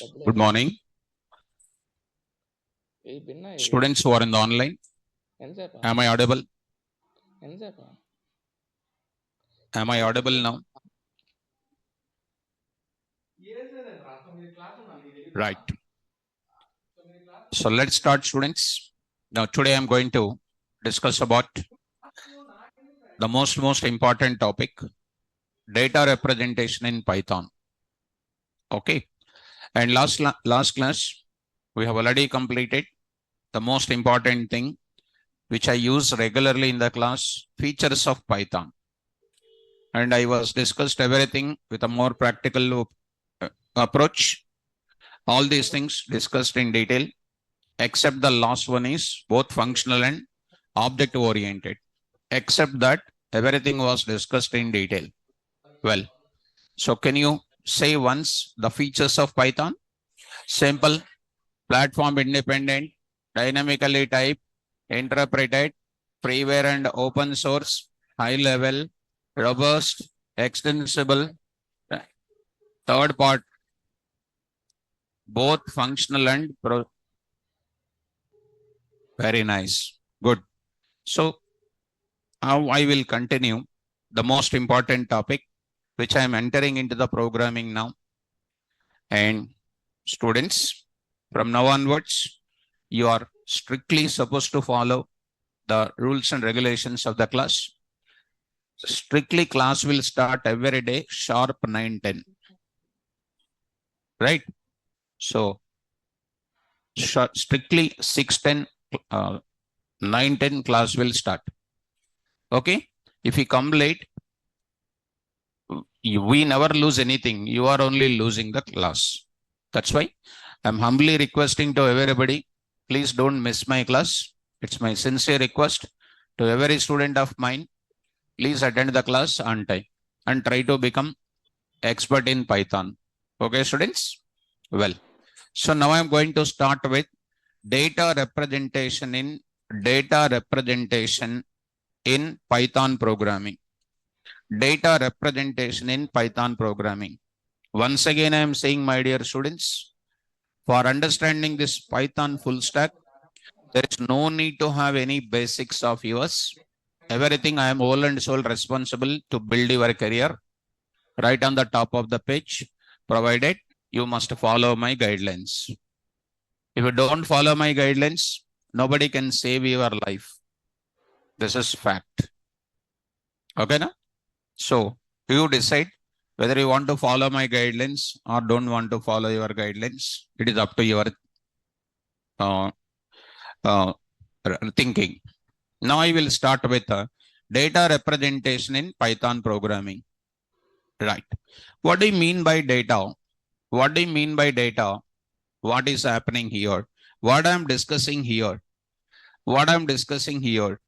Good morning. Students who are in the online, am I audible? Am I audible now? Right. So let's start, students. Now today I'm going to discuss about the most important topic, data representation in Python. Okay. And last class, we have already completed the most important thing, which I use regularly in the class, features of Python. And I was discussed everything with a more practical approach. All these things discussed in detail, except the last one is both functional and object oriented. Except that everything was discussed in detail. Well, so can you say once the features of Python? Simple, platform independent, dynamically typed, interpreted, freeware and open source, high level, robust, extensible. Third part, both functional and very nice. Good. So now I will continue the most important topic, which I am entering into the programming now. And students, from now onwards, you are strictly supposed to follow the rules and regulations of the class. Strictly class will start every day sharp 9:10. Right? So strictly 6:10, 9:10 class will start. Okay? If you come late, we never lose anything. You are only losing the class. That's why I'm humbly requesting to everybody, please don't miss my class. It's my sincere request to every student of mine. Please attend the class on time and try to become expert in Python. Okay, students? Well, so now I'm going to start with data representation in Python programming. Data representation in Python programming. Once again, I am saying, my dear students, for understanding this Python full stack, there is no need to have any basics of yours. Everything I am whole and sole responsible to build your career right on the top of the page, provided you must follow my guidelines. If you don't follow my guidelines, nobody can save your life. This is fact. Okay, na? So you decide whether you want to follow my guidelines or don't want to follow your guidelines. It is up to your thinking. Now I will start with data representation in Python programming. Right. What do you mean by data? What do you mean by data? What is happening here? What I am discussing here? What I am discussing here?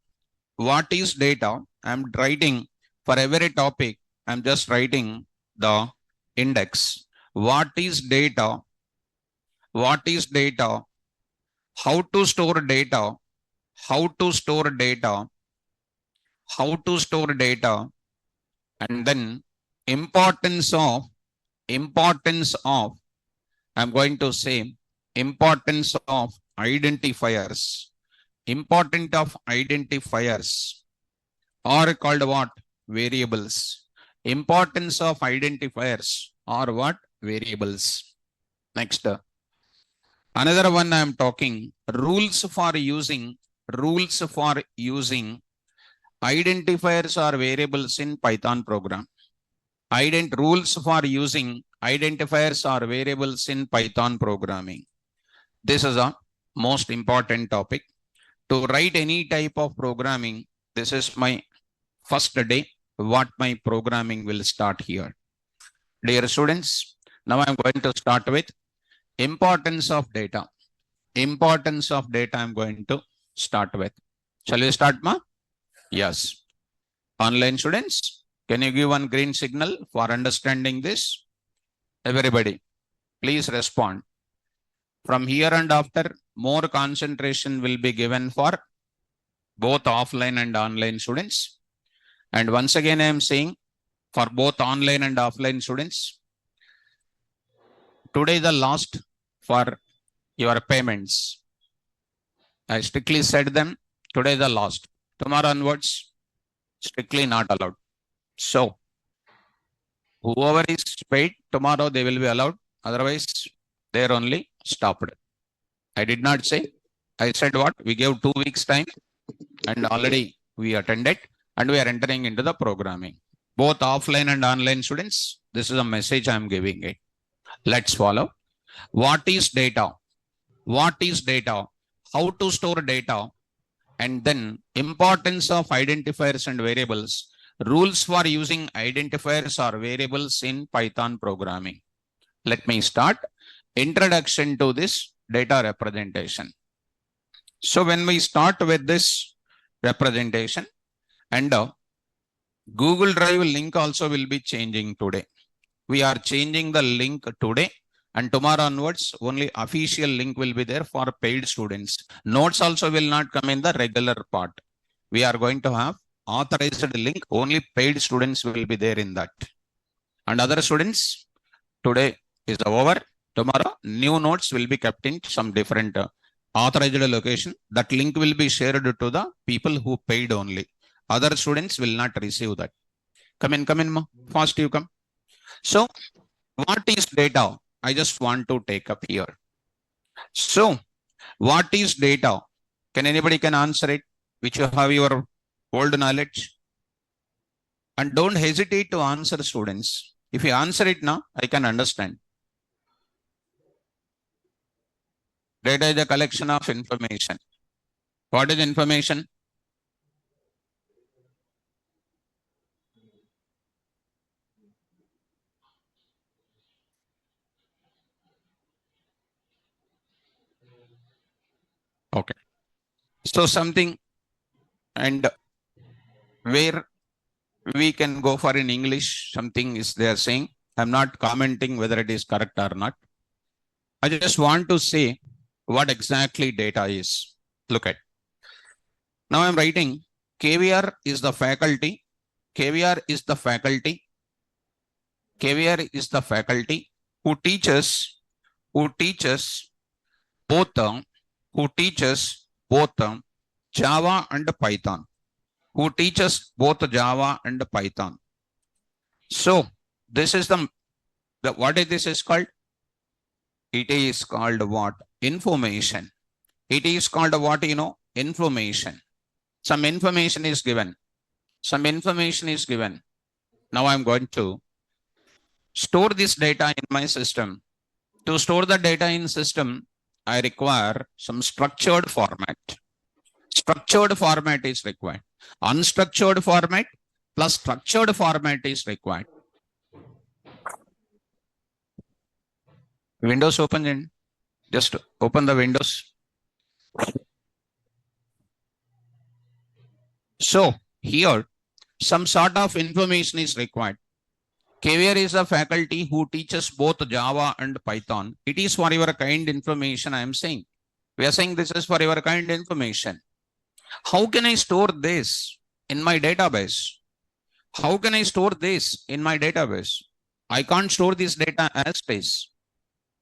What is data? I am writing for every topic. I am just writing the index. What is data? What is data? How to store data? How to store data? How to store data? And then importance of, I'm going to say importance of identifiers. Important of identifiers are called what? Variables. Importance of identifiers are what? Variables. Next. Another one I am talking, rules for using identifiers or variables in Python program. Rules for using identifiers or variables in Python programming. This is a most important topic. To write any type of programming, this is my first day, what my programming will start here. Dear students, now I'm going to start with importance of data. Importance of data I'm going to start with. Shall we start, ma? Yes. Online students, can you give one green signal for understanding this? Everybody, please respond. From here and after, more concentration will be given for both offline and online students. And once again, I am saying for both online and offline students, Today the last for your payments. I strictly said them, today the last. Tomorrow onwards, strictly not allowed. So, whoever is paid, tomorrow they will be allowed. Otherwise, they are only stopped. I did not say. I said what? We gave 2 weeks time and already we attended and we are entering into the programming. Both offline and online students, this is a message I am giving it. Let's follow. What is data? What is data? How to store data? And then importance of identifiers and variables. Rules for using identifiers or variables in Python programming. Let me start. Introduction to this data representation. So when we start with this representation, and Google Drive link also will be changing today. We are changing the link today, and tomorrow onwards only official link will be there for paid students. Notes also will not come in the regular part. We are going to have authorized link, only paid students will be there in that. And other students, today is over. Tomorrow new notes will be kept in some different authorized location. That link will be shared to the people who paid only. Other students will not receive that. Come in, fast you come. So what is data? I just want to take up here. So what is data? Can anybody can answer it, which you have your old knowledge? And don't hesitate to answer, students. If you answer it now, I can understand. Data is a collection of information. What is information? Okay. So something, and where we can go for in English, something is they are saying. I'm not commenting whether it is correct or not. I just want to say what exactly data is. Look at. Now I'm writing KVR is the faculty. KVR is the faculty. KVR is the faculty who teaches both Java and Python. Who teaches both Java and Python. So this is the what is this is called? It is called what? Information. It is called what, you know? Information. Some information is given. Some information is given. Now I'm going to store this data in my system. To store the data in system, I require some structured format. Structured format is required. Unstructured format plus structured format is required. Windows open in. Just open the windows. So here some sort of information is required. KVR is a faculty who teaches both Java and Python. It is for your kind information, I am saying. We are saying this is for your kind information. How can I store this in my database? How can I store this in my database? I can't store this data as is.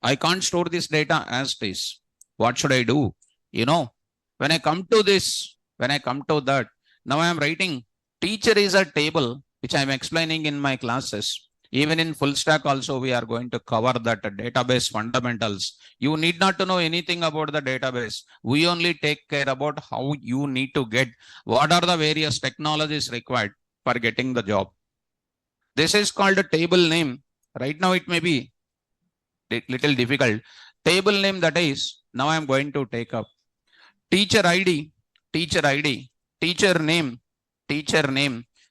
I can't store this data as is. What should I do? You know, when I come to this, when I come to that, now I am writing teacher is a table, which I am explaining in my classes. Even in full stack also, we are going to cover that database fundamentals. You need not to know anything about the database. We only take care about how you need to get, what are the various technologies required for getting the job. This is called a table name. Right now, it may be a little difficult. Table name, that is, now I am going to take up teacher ID, teacher ID, teacher name,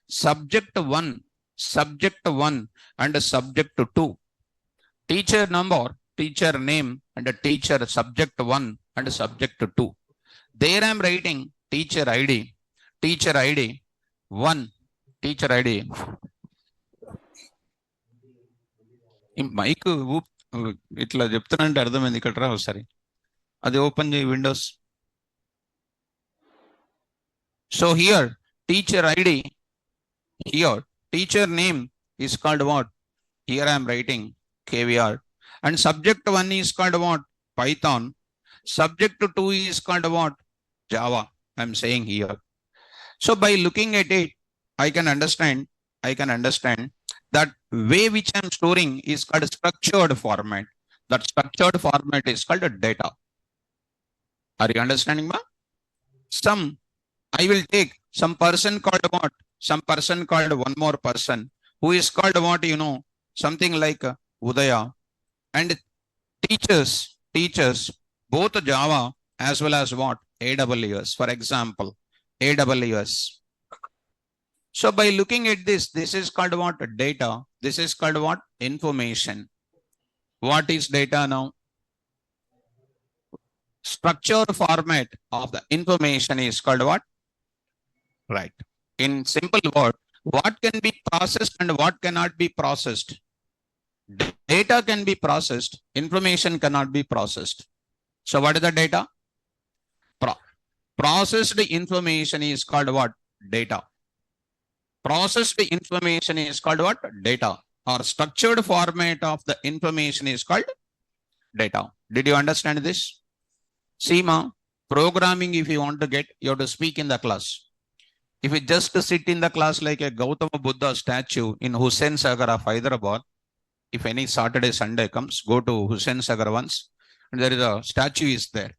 subject 1, and subject 2. Teacher number, teacher name, and a teacher subject 1 and subject 2. There I am writing teacher ID 1, teacher ID. Mic itla చెప్తానంటే అర్థమైంది ఇక్కడ రా ఒకసారి అది open చేయి Windows. So here teacher ID, here teacher name is called what? Here I am writing KVR. And subject 1 is called what? Python. Subject 2 is called what? Java. I'm saying here. So by looking at it, I can understand that way which I'm storing is called structured format. That structured format is called data. Are you understanding, ma? I will take some person called what? Some person called one more person who is called what, something like Udaya, and teachers, both Java as well as what? AWS, for example, AWS. So by looking at this is called what? Data. This is called what? Information. What is data now? Structured format of the information is called what? Right. In simple word, what can be processed and what cannot be processed? Data can be processed, information cannot be processed. So what is the data? Processed information is called what? Data. Processed information is called what? Data. Or structured format of the information is called data. Did you understand this? Seema, programming, if you want to get, you have to speak in the class. If you just sit in the class like a Gautama Buddha statue in Hussain Sagar of Hyderabad, if any Saturday, Sunday comes, go to Hussain Sagar once, and there is a statue is there.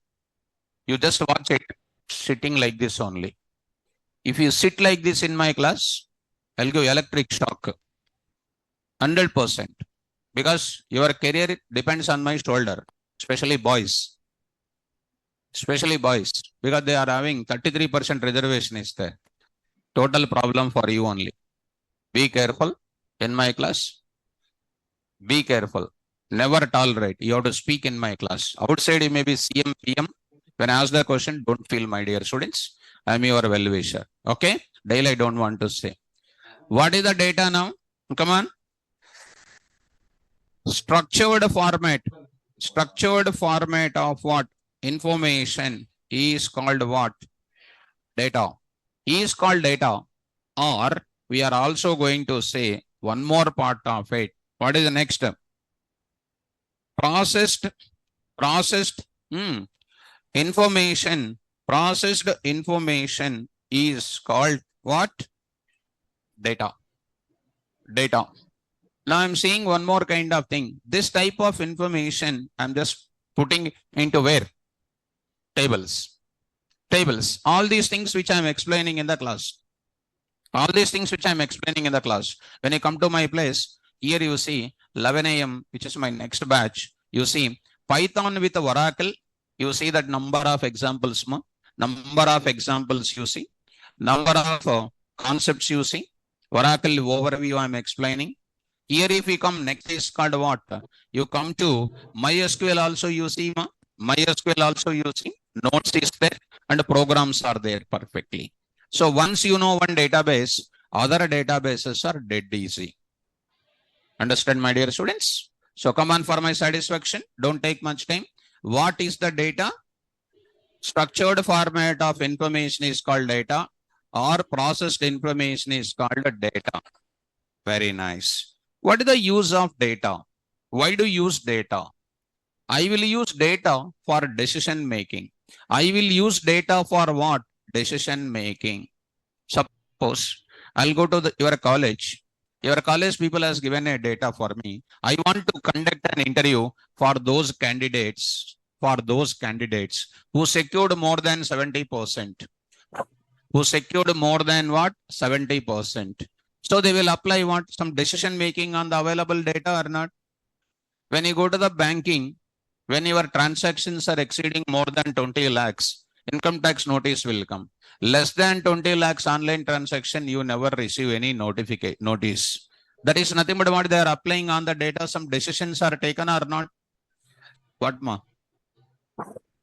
You just watch it sitting like this only. If you sit like this in my class, I'll give electric shock. 100%. Because your career depends on my shoulder, especially boys. Because they are having 33% reservation is there. Total problem for you only. Be careful in my class. Be careful. Never tolerate. You have to speak in my class. Outside, you may be CM, PM. When I ask the question, don't feel, my dear students. I am your well-wisher. Okay? Daily, I don't want to say. What is the data now? Come on. Structured format. Structured format of what? Information is called what? Data. Is called data. Or we are also going to say one more part of it. What is the next step? Processed information. Processed information is called what? Data. Data. Now I'm seeing one more kind of thing. This type of information I'm just putting into where? Tables. All these things which I'm explaining in the class. When you come to my place, here you see 11 a.m., which is my next batch. You see Python with Oracle. You see that number of examples. You see. Number of concepts you see. Oracle overview I'm explaining. Here if we come, next is called what? You come to MySQL also you see. Notes is there and programs are there perfectly. So once you know one database, other databases are dead easy. Understand, my dear students? So come on, for my satisfaction, don't take much time. What is the data? Structured format of information is called data, or processed information is called data. Very nice. What is the use of data? Why do you use data? I will use data for decision making. I will use data for what? Decision making. Suppose I'll go to your college. Your college people has given a data for me. I want to conduct an interview for those candidates who secured more than 70%. Who secured more than what? 70%. So they will apply what? Some decision making on the available data or not? When you go to the banking, when your transactions are exceeding more than 20 lakhs, income tax notice will come. Less than 20 lakhs online transaction, you never receive any notice. That is nothing but what they are applying on the data. Some decisions are taken or not. What ma?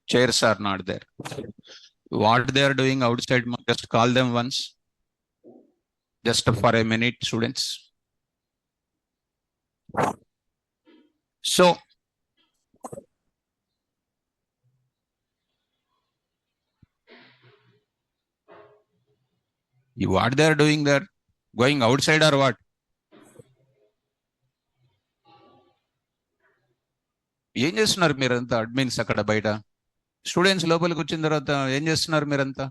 Chairs are not there. What they are doing outside, ma? Just call them once. Just for a minute, students. So, what they are doing there? Going outside or what? ఏం చేస్తున్నారు మీరంతా admins అక్కడ బయట? Students లోపలికి వచ్చిన తర్వాత ఏం చేస్తున్నారు మీరంతా?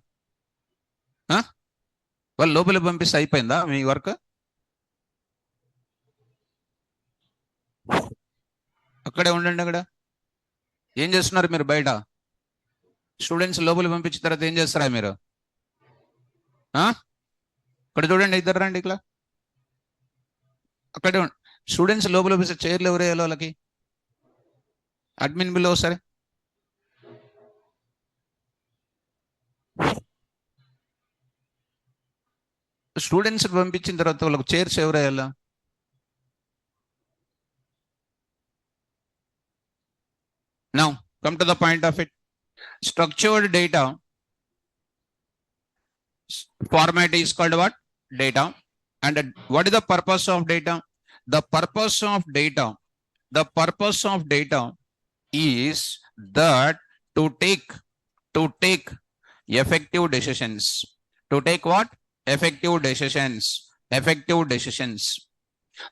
వాళ్ళు లోపలికి పంపిస్తే అయిపోయిందా మీ వర్క్? అక్కడే ఉండండి. అక్కడ ఏం చేస్తున్నారు మీరు బయట? స్టూడెంట్స్ లోపలికి పంపించిన తర్వాత ఏం చేస్తారా మీరు? ఇక్కడ చూడండి, ఇద్దరు రండి ఇట్లా. అక్కడే స్టూడెంట్స్ లోపల పంపిస్తే చైర్లు ఎవరు వేయాలి వాళ్ళకి? అడ్మిన్ బిల్ ఒకసారి. స్టూడెంట్స్ పంపించిన తర్వాత వాళ్ళకి చైర్స్ ఎవరు వేయాలా? Now, come to the point of it. Structured data format is called what? Data. And what is the purpose of data? The purpose of data is that to take effective decisions. To take what? Effective decisions.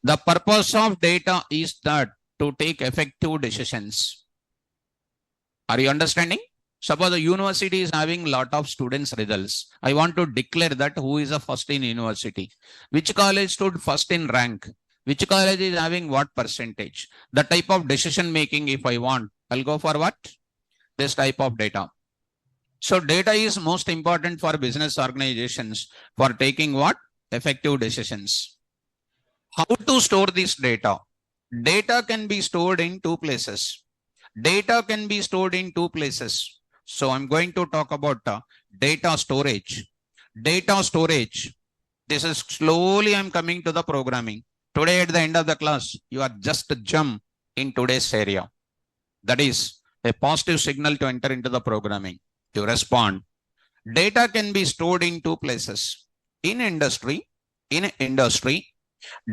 The purpose of data is that to take effective decisions. Are you understanding? Suppose the university is having lot of students results. I want to declare that who is the first in university. Which college stood first in rank? Which college is having what percentage? The type of decision making, if I want, I'll go for what? This type of data. So data is most important for business organizations for taking what? Effective decisions. How to store this data? Data can be stored in two places. Data can be stored in two places. So I'm going to talk about data storage. Data storage. This is slowly I'm coming to the programming. Today at the end of the class, you are just jump in today's area. That is a positive signal to enter into the programming. To respond. Data can be stored in two places. In industry,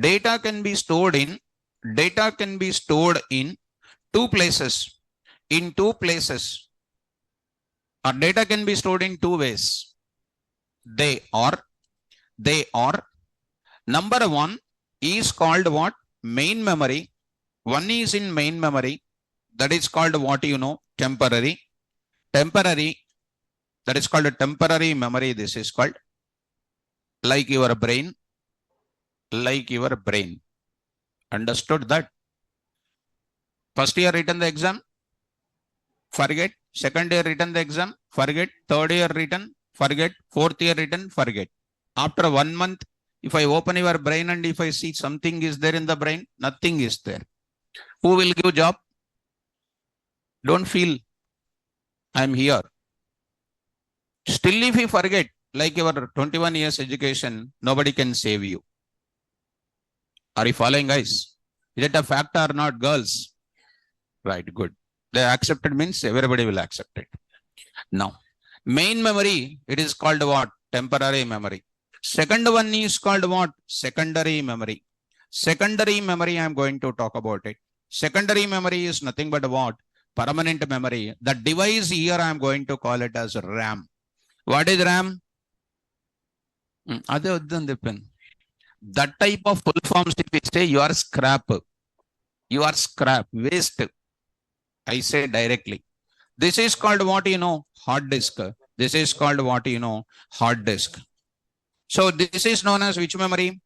data can be stored in two places. In two places. Or data can be stored in two ways. They are number one is called what? Main memory. One is in main memory. That is called what you know? Temporary. That is called a temporary memory. This is called like your brain. Understood that? First year written the exam, forget. Second year written the exam, forget. Third year written, forget. Fourth year written, forget. After 1 month, if I open your brain and if I see something is there in the brain, nothing is there. Who will give job? Don't feel I'm here. Still if you forget, like your 21 years education, nobody can save you. Are you following, guys? Is it a fact or not, girls? Right, good. They accepted means everybody will accept it. Now, main memory, it is called what? Temporary memory. Second one is called what? Secondary memory. Secondary memory, I am going to talk about it. Secondary memory is nothing but what? Permanent memory. The device here I am going to call it as RAM. What is RAM? That type of full forms, if we say you are scrap, waste. I say directly. This is called what you know? Hard disk. This is called what you know? Hard disk. So this is known as which memory?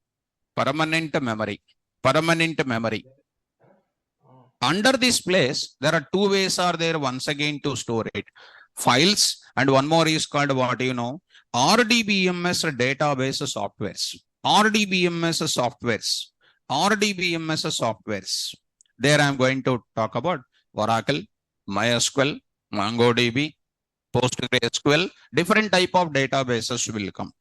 Permanent memory. Under this place, there are two ways are there once again to store it. Files and one more is called what you know? RDBMS database softwares. RDBMS softwares. There I am going to talk about Oracle, MySQL, MongoDB, PostgreSQL, different type of databases will come.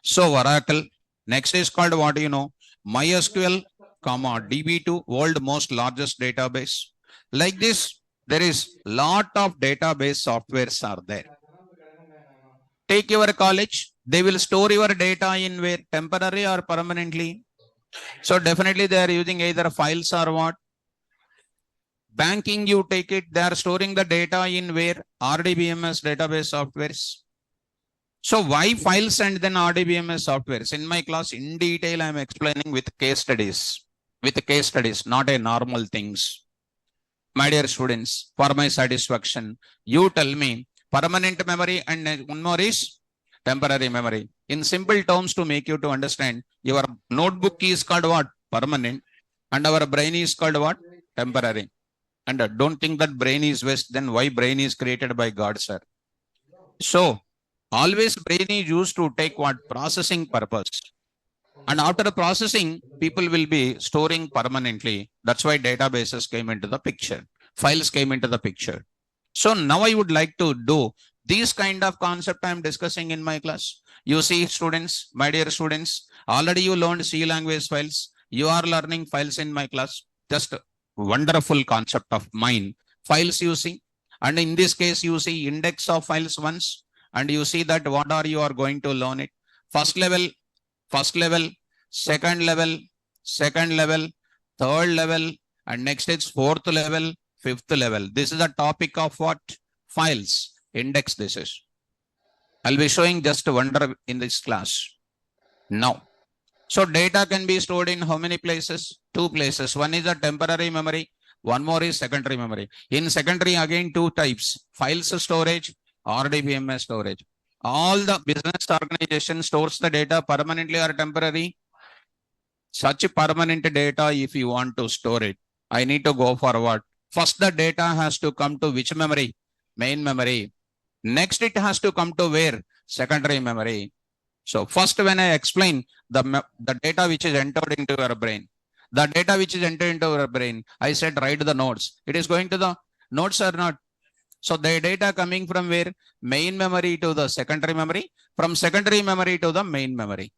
So Oracle, next is called what you know? MySQL, DB2, world most largest database. Like this, there is lot of database softwares are there. Take your college, they will store your data in where? Temporary or permanently? So definitely they are using either files or what? Banking, you take it, they are storing the data in where? RDBMS database softwares. So why files and then RDBMS softwares? In my class, in detail, I am explaining with case studies, not a normal things. My dear students, for my satisfaction, you tell me permanent memory and one more is temporary memory. In simple terms, to make you to understand, your notebook is called what? Permanent, and our brain is called what? Temporary. And don't think that brain is waste, then why brain is created by God, sir? So, always brain is used to take what? Processing purpose. And after the processing, people will be storing permanently. That's why databases came into the picture. Files came into the picture. So now I would like to do these kind of concept I'm discussing in my class. You see, students, my dear students, already you learned C language files. You are learning files in my class. Just wonderful concept of mine. Files you see. And in this case, you see index of files once. And you see that what are you are going to learn it. First level, second level, third level, and next it's fourth level, fifth level. This is the topic of what? Files. Index this is. I'll be showing just a wonder in this class. Now, so data can be stored in how many places? Two places. One is a temporary memory. One more is secondary memory. In secondary, again, two types. Files storage, RDBMS storage. All the business organization stores the data permanently or temporary. Such permanent data, if you want to store it, I need to go forward. First, the data has to come to which memory? Main memory. Next, it has to come to where? Secondary memory. So first, when I explain the data which is entered into your brain, the data which is entered into your brain, I said write the nodes. It is going to the nodes or not? So the data coming from where? Main memory to the secondary memory, from secondary memory to the main memory.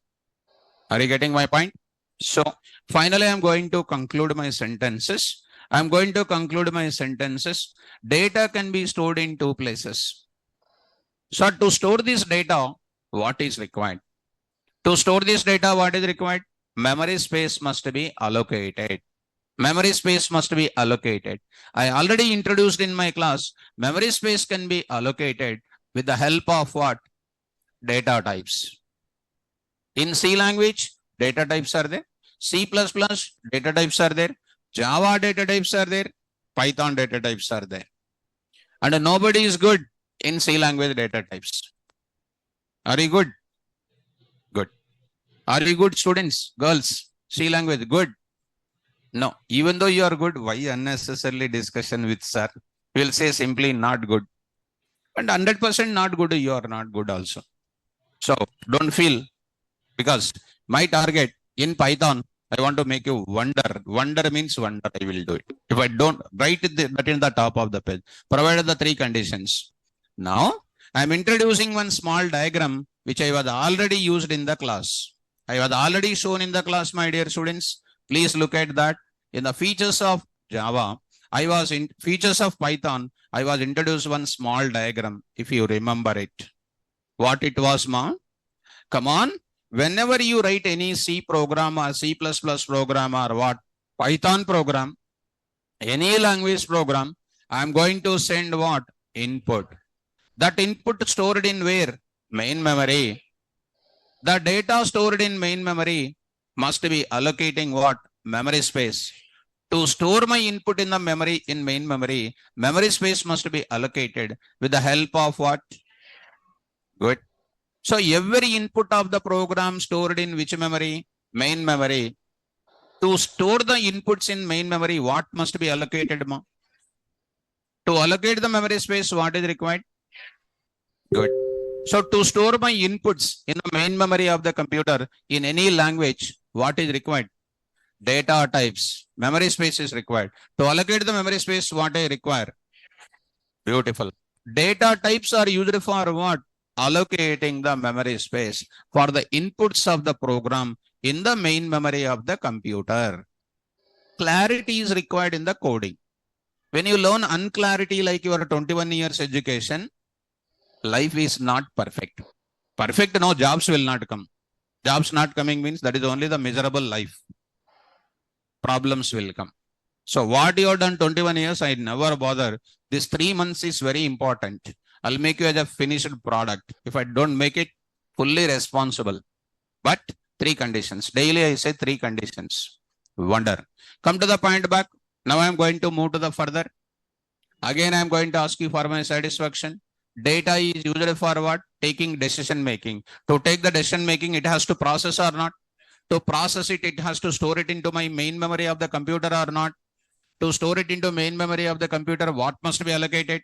Are you getting my point? So finally, I'm going to conclude my sentences. Data can be stored in two places. So to store this data, what is required? To store this data, what is required? Memory space must be allocated. Memory space must be allocated. I already introduced in my class, memory space can be allocated with the help of what? Data types. In C language, data types are there. C++ data types are there. Java data types are there. Python data types are there. And nobody is good in C language data types. Are you good? Good. Are you good, students? Girls? C language, good? No. Even though you are good, why unnecessarily discussion with sir? We'll say simply not good. And 100% not good, you are not good also. So don't feel, because my target in Python, I want to make you wonder. Wonder means wonder, I will do it. If I don't, write that in the top of the page, provided the three conditions. Now, I'm introducing one small diagram, which I was already used in the class. I was already shown in the class, my dear students. Please look at that. In the features of Java, features of Python, I was introduced one small diagram, if you remember it. What it was, ma? Come on. Whenever you write any C program or C++ program or what, Python program, any language program, I'm going to send what? Input. That input stored in where? Main memory. The data stored in main memory must be allocating what? Memory space. To store my input in the memory, in main memory, memory space must be allocated with the help of what? Good. So every input of the program stored in which memory? Main memory. To store the inputs in main memory, what must be allocated, ma? To allocate the memory space, what is required? Good. So to store my inputs in the main memory of the computer in any language, what is required? Data types. Memory space is required. To allocate the memory space, what I require? Beautiful. Data types are used for what? Allocating the memory space for the inputs of the program in the main memory of the computer. Clarity is required in the coding. When you learn unclarity like your 21 years education, life is not perfect. Perfect, no, jobs will not come. Jobs not coming means that is only the miserable life. Problems will come. So what you have done 21 years, I never bother. This 3 months is very important. I'll make you as a finished product. If I don't make it, fully responsible. But 3 conditions. Daily I say 3 conditions. Wonder. Come to the point back. Now I'm going to move to the further. Again, I'm going to ask you for my satisfaction. Data is used for what? Taking decision making. To take the decision making, it has to process or not? To process it, it has to store it into my main memory of the computer or not? To store it into main memory of the computer, what must be allocated?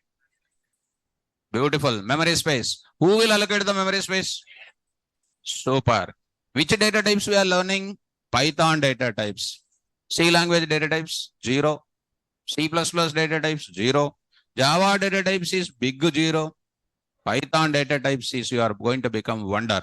Beautiful. Memory space. Who will allocate the memory space? Super. Which data types we are learning? Python data types. C language data types? 0. C++ data types? 0. Java data types is big 0. Python data types is you are going to become wonder.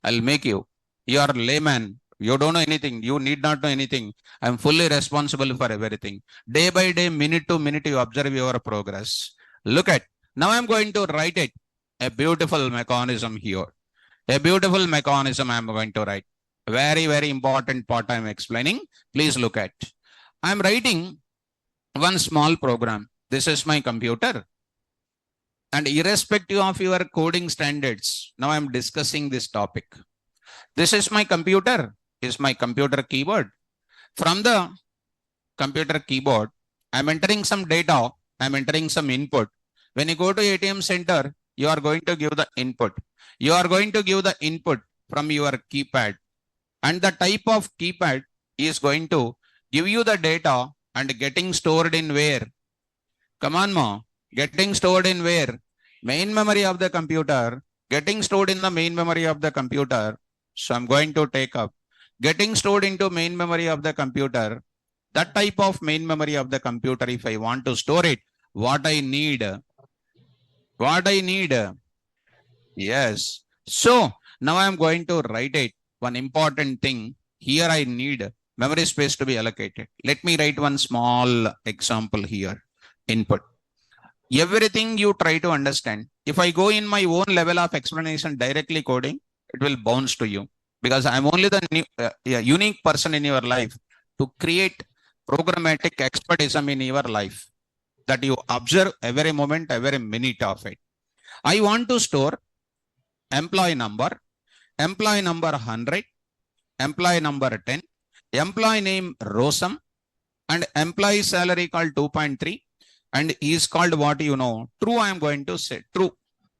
I'll make you. You are layman. You don't know anything. You need not know anything. I'm fully responsible for everything. Day by day, minute to minute, you observe your progress. Look at. Now I'm going to write it. A beautiful mechanism here. A beautiful mechanism I'm going to write. Very, very important part I'm explaining. Please look at. I'm writing one small program. This is my computer. And irrespective of your coding standards, now I'm discussing this topic. This is my computer, is my computer keyboard. From the computer keyboard, I'm entering some data, I'm entering some input. When you go to ATM center, you are going to give the input. You are going to give the input from your keypad. And the type of keypad is going to give you the data and getting stored in where? Come on, Ma. Getting stored in where? Main memory of the computer. Getting stored in the main memory of the computer. So I'm going to take up. Getting stored into main memory of the computer. That type of main memory of the computer, if I want to store it, what I need? What I need? Yes. So now I'm going to write it. One important thing. Here I need memory space to be allocated. Let me write one small example here. Input. Everything you try to understand. If I go in my own level of explanation directly coding, it will bounce to you because I'm only the unique person in your life to create programmatic expertism in your life that you observe every moment, every minute of it. I want to store employee number 100, employee number 10, employee name Rosam, and employee salary called 2.3. And is called what you know, true. I am going to say true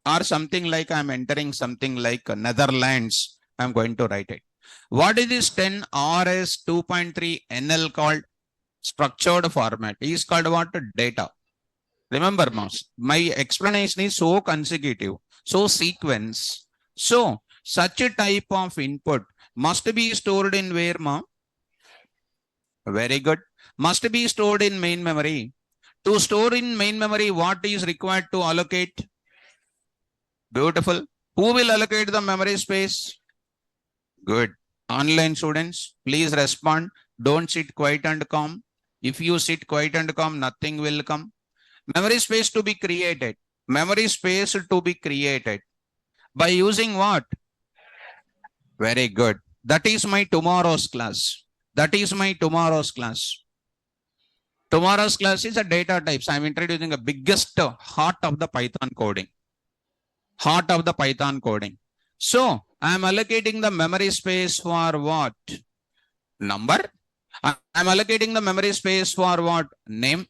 or something like I'm entering something like Netherlands. I'm going to write it. What is this 10 RS 2.3 NL called? Structured format is called what? Data. Remember, my explanation is so consecutive, so sequence. So such a type of input must be stored in where, ma? Very good. Must be stored in main memory. To store in main memory, what is required to allocate? Beautiful. Who will allocate the memory space? Good. Online students, please respond. Don't sit quiet and calm. If you sit quiet and calm, nothing will come. Memory space to be created. Memory space to be created. By using what? Very good. That is my tomorrow's class. That is my tomorrow's class. Tomorrow's class is a data types. I'm introducing the biggest heart of the Python coding. Heart of the Python coding. So I'm allocating the memory space for what? Number. I'm allocating the memory space for what? Name.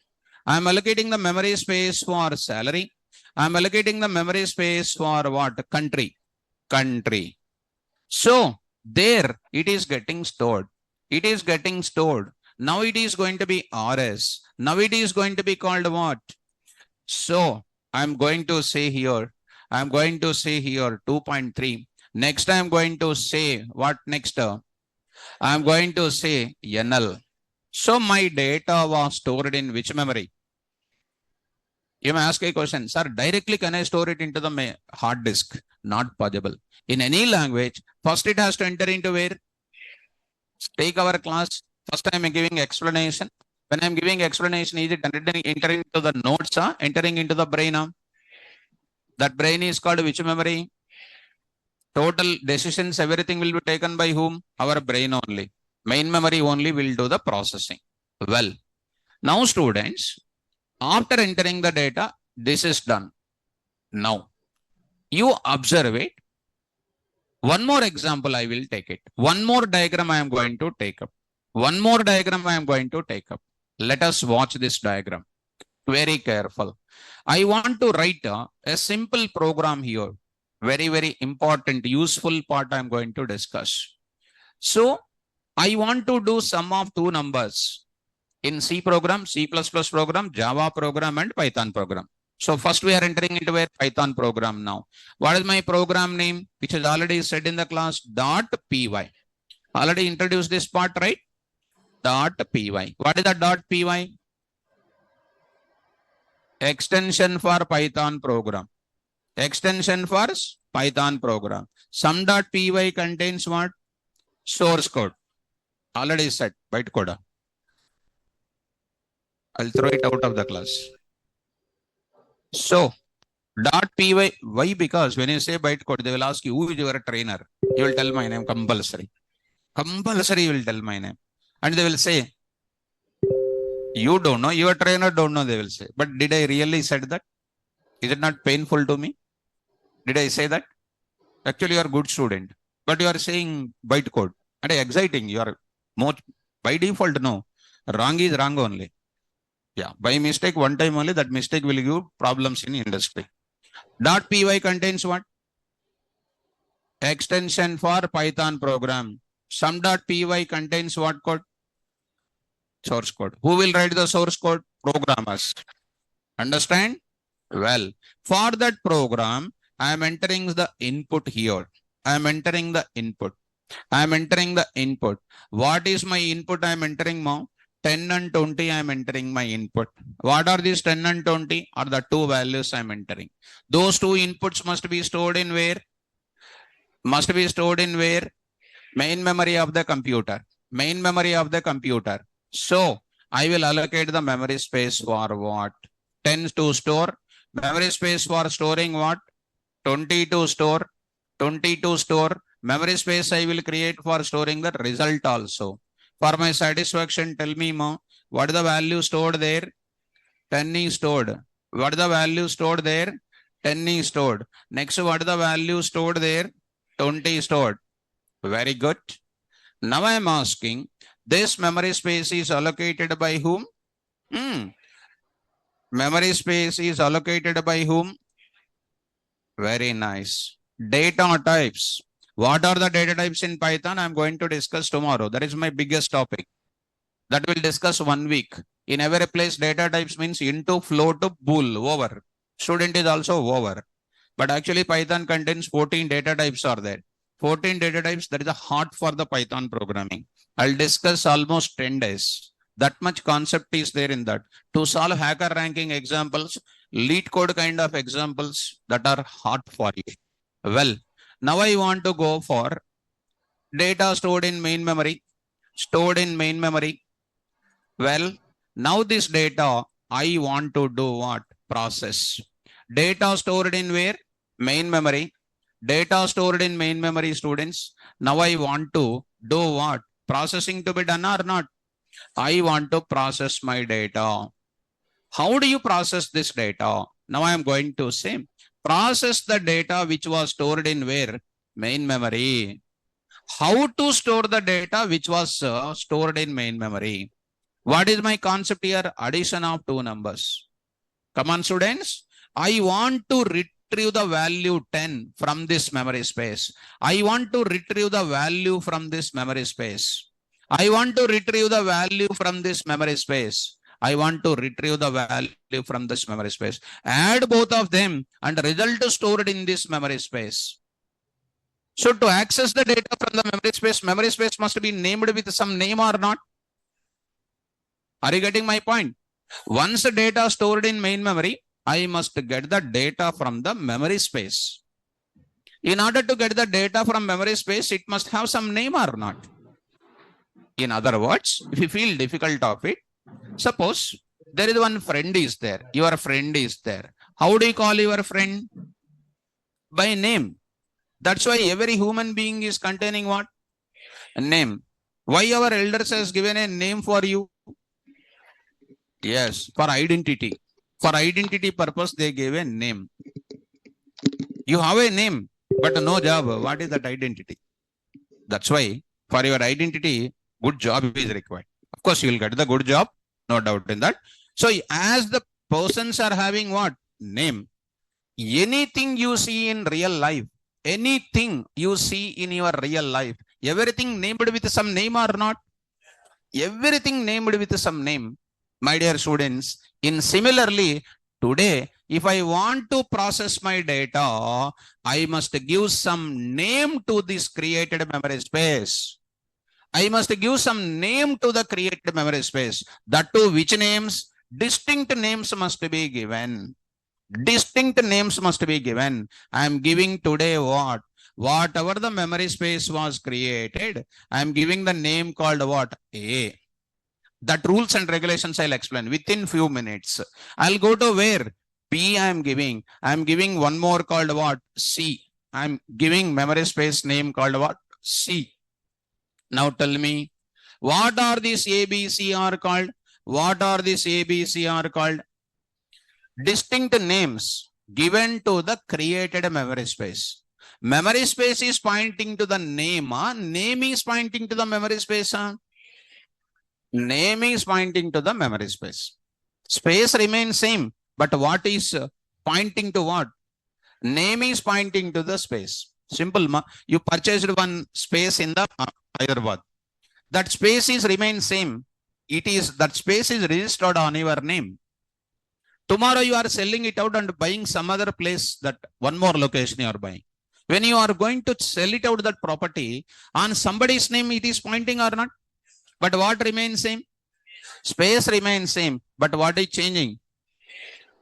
I'm allocating the memory space for salary. I'm allocating the memory space for what? Country. Country. So there it is getting stored. It is getting stored. Now it is going to be RS. Now it is going to be called what? So I'm going to say here, 2.3. Next I'm going to say what next? I'm going to say NL. So my data was stored in which memory? You may ask a question, sir, directly can I store it into the hard disk? Not possible. In any language, first it has to enter into where? Take our class. First I am giving explanation. When I am giving explanation, is it entering into the nodes, entering into the brain? That brain is called which memory? Total decisions, everything will be taken by whom? Our brain only. Main memory only will do the processing. Well, now students, after entering the data, this is done. Now, you observe it. One more example I will take it. One more diagram I am going to take up. One more diagram I am going to take up. Let us watch this diagram. Very careful. I want to write a simple program here. Very, very important, useful part I'm going to discuss. So I want to do sum of two numbers in C program, C++ program, Java program, and Python program. So first we are entering into a Python program now. What is my program name? Which is already said in the class, .py. Already introduced this part, right? .py. What is the .py? Extension for Python program. Extension for Python program. Sum.py contains what? Source code. Already said, bytecode. I'll throw it out of the class. So, .py, why? Because when you say bytecode, they will ask you, who is your trainer? You will tell my name, compulsory. Compulsory, you will tell my name. And they will say, you don't know, your trainer don't know, they will say. But did I really said that? Is it not painful to me? Did I say that? Actually, you are a good student, but you are saying bytecode. And exciting, you are more, by default, no. Wrong is wrong only. Yeah, by mistake, one time only, that mistake will give problems in industry. .py contains what? Extension for Python program. Sum.py contains what code? Source code. Who will write the source code? Programmers. Understand? Well, for that program, I am entering the input here. I am entering the input. I am entering the input. What is my input I am entering now? 10 and 20 I am entering my input. What are these 10 and 20? Are the two values I am entering. Those two inputs must be stored in where? Must be stored in where? Main memory of the computer. Main memory of the computer. So, I will allocate the memory space for what? 10 to store. Memory space for storing what? 20 to store. 20 to store. Memory space I will create for storing the result also. For my satisfaction, tell me, Ma, what is the value stored there? 10 is stored. What is the value stored there? 10 is stored. Next, what is the value stored there? 20 is stored. Very good. Now I am asking, this memory space is allocated by whom? Memory space is allocated by whom? Very nice. Data types. What are the data types in Python? I'm going to discuss tomorrow. That is my biggest topic. That will discuss 1 week. In every place, data types means into, float, bool, over. Student is also over. But actually, Python contains 14 data types are there. 14 data types, that is a heart for the Python programming. I'll discuss almost 10 days. That much concept is there in that. To solve hacker ranking examples, lead code kind of examples that are hard for you. Well, now I want to go for data stored in main memory. Stored in main memory. Well, now this data, I want to do what? Process. Data stored in where? Main memory. Data stored in main memory, students. Now I want to do what? Processing to be done or not? I want to process my data. How do you process this data? Now I am going to say, process the data which was stored in where? Main memory. How to store the data which was stored in main memory? What is my concept here? Addition of two numbers. Come on, students. I want to retrieve the value 10 from this memory space. I want to retrieve the value from this memory space. I want to retrieve the value from this memory space. I want to retrieve the value from this memory space. Add both of them and result stored in this memory space. So to access the data from the memory space must be named with some name or not? Are you getting my point? Once the data stored in main memory, I must get the data from the memory space. In order to get the data from memory space, it must have some name or not? In other words, if you feel difficult of it, suppose there is one friend is there. Your friend is there. How do you call your friend? By name. That's why every human being is containing what? A name. Why our elders has given a name for you? Yes, for identity. For identity purpose, they gave a name. You have a name, but no job. What is that identity? That's why for your identity, good job is required. Of course, you will get the good job, no doubt in that. So as the persons are having what? Name. Anything you see in real life, anything you see in your real life, everything named with some name or not? Everything named with some name. My dear students, in similarly, today, if I want to process my data, I must give some name to this created memory space. I must give some name to the created memory space. That too, which names? Distinct names must be given. Distinct names must be given. I am giving today what? Whatever the memory space was created, I am giving the name called what? A. That rules and regulations I'll explain within few minutes. I'll go to where? B I am giving. I am giving one more called what? C. I am giving memory space name called what? C. Now tell me, what are these A, B, C are called? What are these A, B, C are called? Distinct names given to the created memory space. Memory space is pointing to the name. Name is pointing to the memory space. Name is pointing to the memory space. Space remains same, but what is pointing to what? Name is pointing to the space. Simple. You purchased one space in the Hyderabad. That space is remains same. That space is registered on your name. Tomorrow you are selling it out and buying some other place, that one more location you are buying. When you are going to sell it out, that property, on somebody's name it is pointing or not? But what remains same? Space remains same, but what is changing?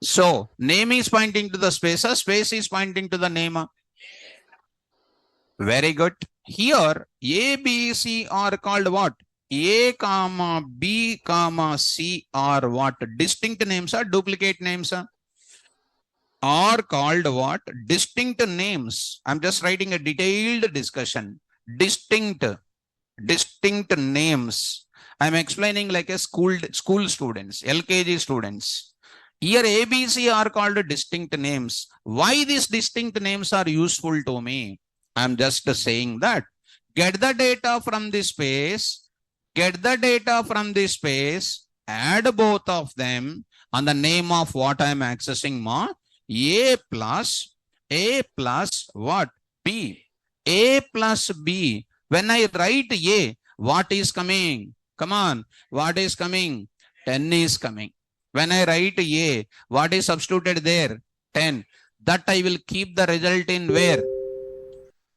So name is pointing to the space, space is pointing to the name. Very good. Here A, B, C are called what? A, comma, B, comma, C are what? Distinct names or duplicate names? Are called what? Distinct names. I'm just writing a detailed discussion. Distinct names. I'm explaining like a school students, LKG students. Here A, B, C are called distinct names. Why these distinct names are useful to me? I'm just saying that get the data from this space, add both of them on the name of what I'm accessing, A plus what? B. A plus B. When I write A, what is coming? Come on, what is coming? 10 is coming. When I write A, what is substituted there? 10. That I will keep the result in where?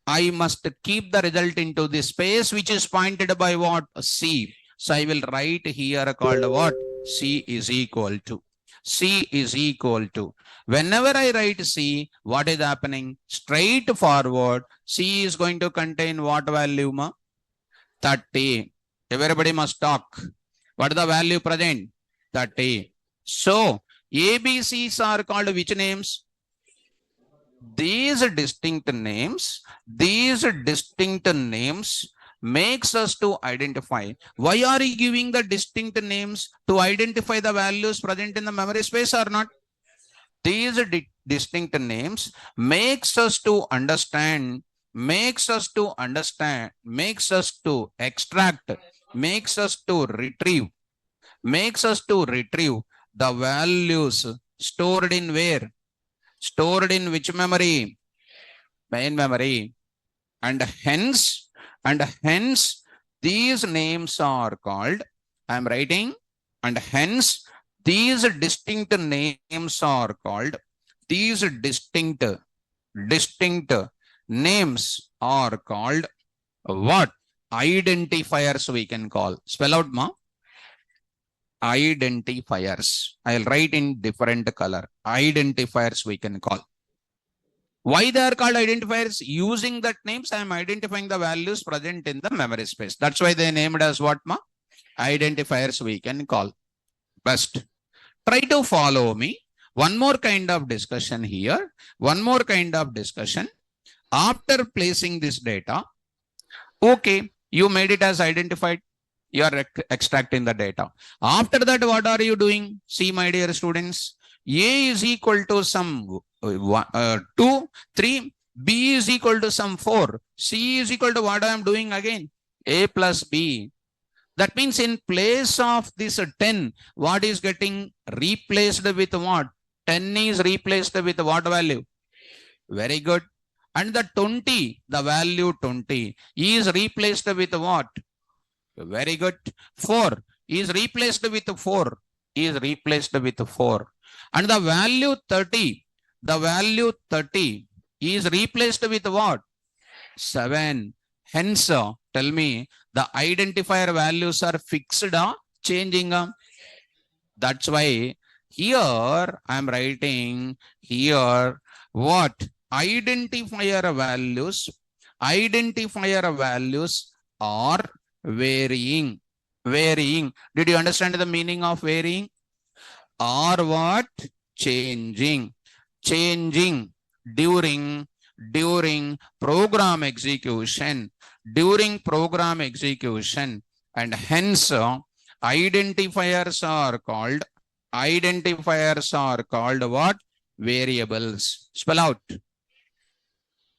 I must keep the result into the space which is pointed by what? C. So I will write here called what? C is equal to. C is equal to. Whenever I write C, what is happening? Straightforward. C is going to contain what value? 30. Everybody must talk. What is the value present? 30. So ABCs are called which names? These distinct names makes us to identify. Why are you giving the distinct names? To identify the values present in the memory space or not? These distinct names makes us to understand, makes us to extract, makes us to retrieve the values stored in where? Stored in which memory? Main memory. And hence these names are called, I am writing, and hence these distinct names are called, names are called what? Identifiers we can call. Spell out, ma. Identifiers. I'll write in different color. Identifiers we can call. Why they are called identifiers? Using that names, I am identifying the values present in the memory space. That's why they named as what, ma? Identifiers we can call. Best. Try to follow me. One more kind of discussion here. One more kind of discussion. After placing this data, okay, you made it as identified. You are extracting the data. After that, what are you doing? See, my dear students, A is equal to some 2, 3, B is equal to some 4, C is equal to what I am doing again? A plus B. That means in place of this 10, what is getting replaced with what? 10 is replaced with what value? Very good. And the 20, the value 20 is replaced with what? Very good. 4 is replaced with 4. Is replaced with 4. And the value 30, the value 30 is replaced with what? 7. Hence, tell me, the identifier values are fixed or changing? That's why here I am writing here what? Identifier values are varying. Varying. Did you understand the meaning of varying? Or what? Changing. Changing during program execution. During program execution. And hence identifiers are called what? Variables. Spell out.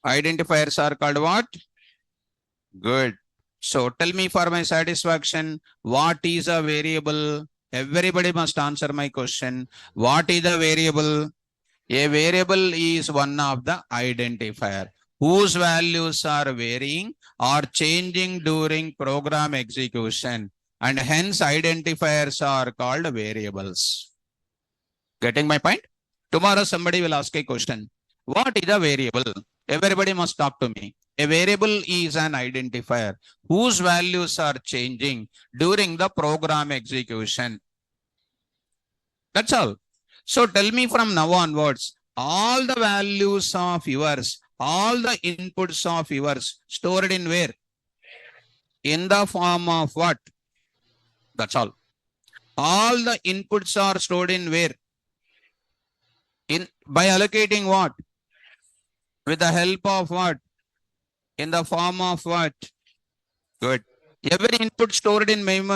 Identifiers are called what? Good. So tell me for my satisfaction, what is a variable? Everybody must answer my question. What is a variable? A variable is one of the identifier whose values are varying or changing during program execution, and hence identifiers are called variables. Getting my point? Tomorrow somebody will ask a question. What is a variable? Everybody must talk to me. A variable is an identifier whose values are changing during the program execution. That's all. So tell me from now onwards, all the values of yours, all the inputs of yours stored in where? In the form of what? That's all. All the inputs are stored in where? By allocating what? With the help of what? In the form of what? Good. Every input stored in main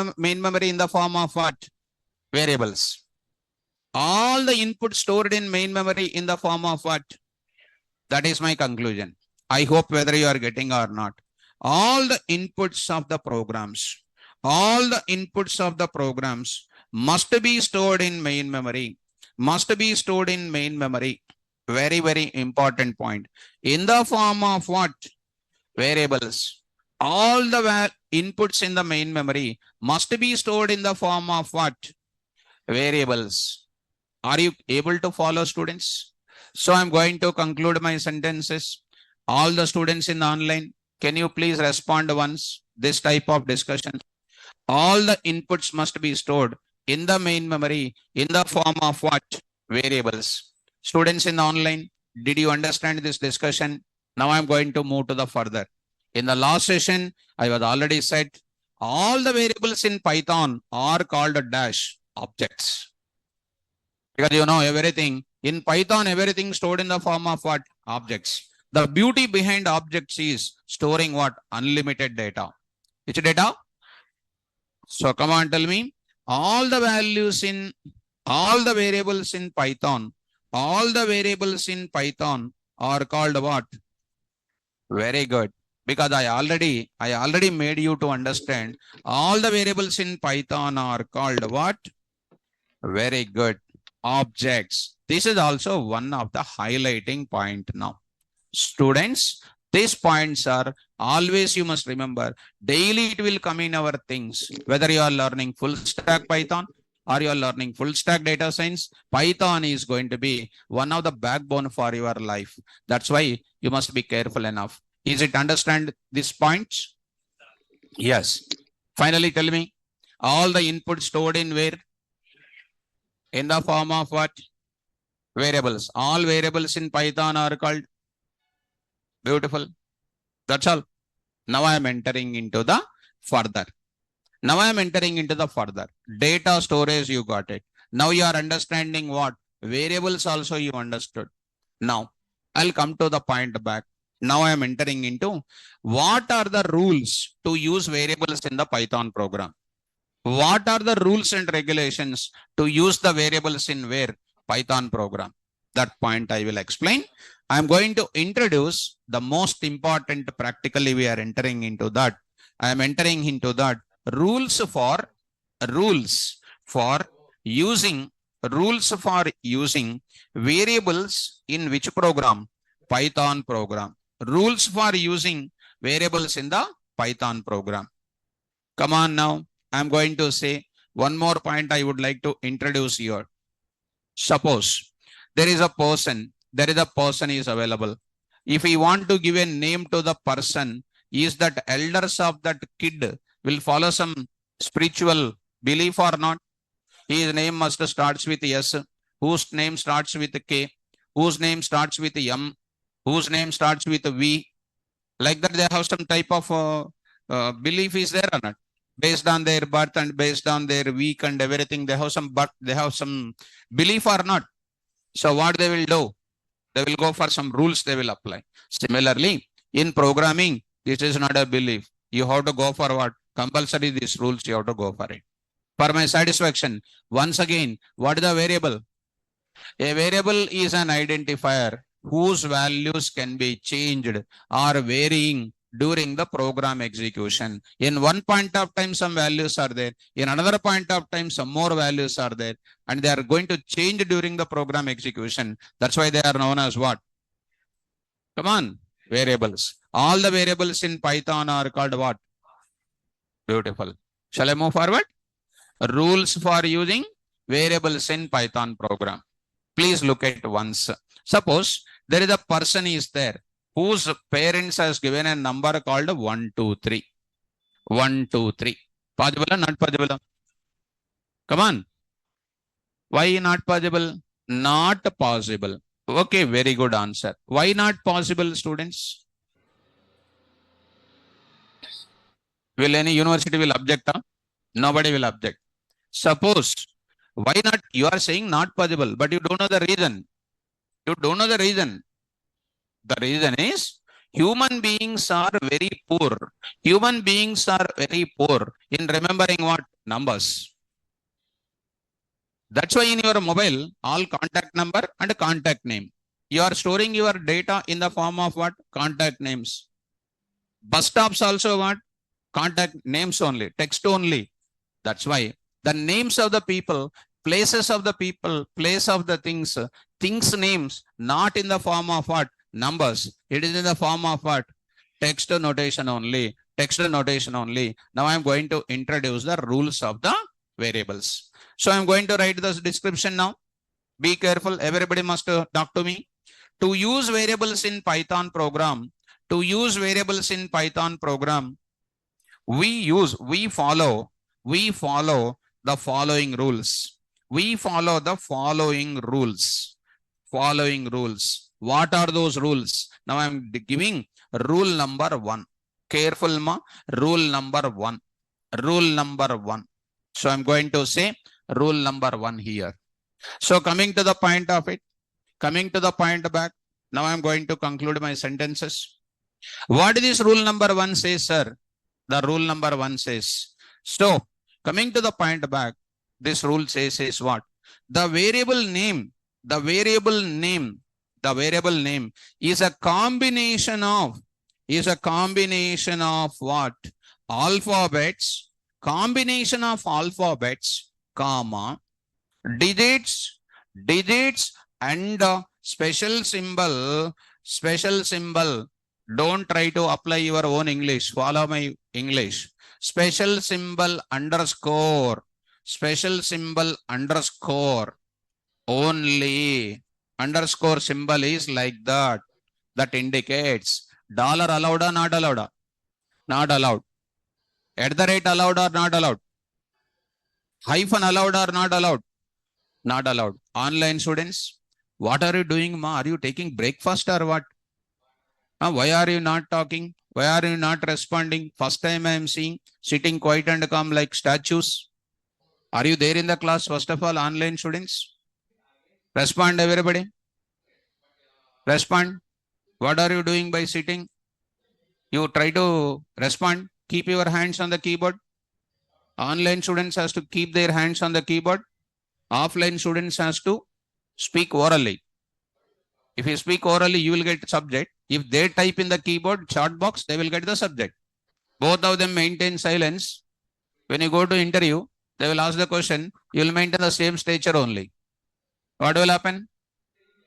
memory in the form of what? Variables. All the inputs stored in main memory in the form of what? That is my conclusion. I hope whether you are getting or not. All the inputs of the programs, must be stored in main memory. Must be stored in main memory. Very, very important point. In the form of what? Variables. All the inputs in the main memory must be stored in the form of what? Variables. Are you able to follow, students? So I'm going to conclude my sentences. All the students in the online, can you please respond once this type of discussion? All the inputs must be stored in the main memory in the form of what? Variables. Students in the online, did you understand this discussion? Now I'm going to move to the further. In the last session, I was already said all the variables in Python are called dash objects. Because you know everything in Python, everything stored in the form of what? Objects. The beauty behind objects is storing what? Unlimited data. Which data? So come on, tell me. All the values in all the variables in Python, all the variables in Python are called what? Very good. Because I already made you to understand all the variables in Python are called what? Very good. Objects. This is also one of the highlighting point now. Students, these points are always, you must remember, daily it will come in our things. Whether you are learning full stack Python or you are learning full stack data science, Python is going to be one of the backbone for your life. That's why you must be careful enough. Is it understand these points? Yes. Finally, tell me, all the inputs stored in where? In the form of what? Variables. All variables in Python are called. Beautiful. That's all. Now I am entering into the further. Data storage, you got it. Now you are understanding what? Variables also you understood. Now, I'll come to the point back. Now I am entering into what are the rules to use variables in the Python program. What are the rules and regulations to use the variables in where? Python program. That point I will explain. I am going to introduce the most important practically we are entering into that. I am entering into that rules for using variables in which program? Python program. Rules for using variables in the Python program. Come on now. I'm going to say one more point I would like to introduce here. Suppose there is a person is available. If we want to give a name to the person, is that elders of that kid will follow some spiritual belief or not? His name must starts with S, whose name starts with K, whose name starts with M, whose name starts with V. Like that, they have some type of belief is there or not? Based on their birth and based on their week and everything, they have some belief or not. So what they will do? They will go for some rules they will apply. Similarly, in programming, this is not a belief. You have to go for what? Compulsory these rules, you have to go for it. For my satisfaction, once again, what is the variable? A variable is an identifier whose values can be changed or varying during the program execution. In one point of time, some values are there. In another point of time, some more values are there. And they are going to change during the program execution. That's why they are known as what? Come on, variables. All the variables in Python are called what? Beautiful. Shall I move forward? Rules for using variables in Python program. Please look at once. Suppose there is a person is there whose parents has given a number called 1, 2, 3. 1, 2, 3. Possible or not possible? Come on. Why not possible? Not possible. Okay, very good answer. Why not possible, students? Will any university will object? Huh? Nobody will object. Suppose, why not? You are saying not possible, but you don't know the reason. You don't know the reason. The reason is human beings are very poor. Human beings are very poor in remembering what? Numbers. That's why in your mobile, all contact number and contact name. You are storing your data in the form of what? Contact names. Bus stops also what? Contact names only, text only. That's why the names of the people, places of the people, place of the things names, not in the form of what? Numbers. It is in the form of what? Text notation only. Text notation only. Now I am going to introduce the rules of the variables. So I am going to write this description now. Be careful. Everybody must talk to me. To use variables in Python program, we follow the following rules. Following rules. What are those rules? Now I am giving rule number 1. Careful, ma. Rule number 1. So I am going to say rule number 1 here. So coming to the point of it, coming to the point back, now I am going to conclude my sentences. What this rule number 1 says, sir? The rule number 1 says, so coming to the point back, this rule says is what? The variable name is a combination of what? Alphabets, comma, digits and special symbol. Don't try to apply your own English. Follow my English. Special symbol underscore only. Underscore symbol is like that. That indicates dollar allowed or not allowed? Not allowed. At the rate allowed or not allowed? Hyphen allowed or not allowed? Not allowed. Online students, what are you doing, ma? Are you taking breakfast or what? Why are you not talking? Why are you not responding? First time I am seeing sitting quiet and calm like statues. Are you there in the class? First of all, online students. Respond, everybody. Respond. What are you doing by sitting? You try to respond. Keep your hands on the keyboard. Online students has to keep their hands on the keyboard. Offline students has to speak orally. If you speak orally, you will get subject. If they type in the keyboard chat box, they will get the subject. Both of them maintain silence. When you go to interview, they will ask the question, you will maintain the same stature only. What will happen?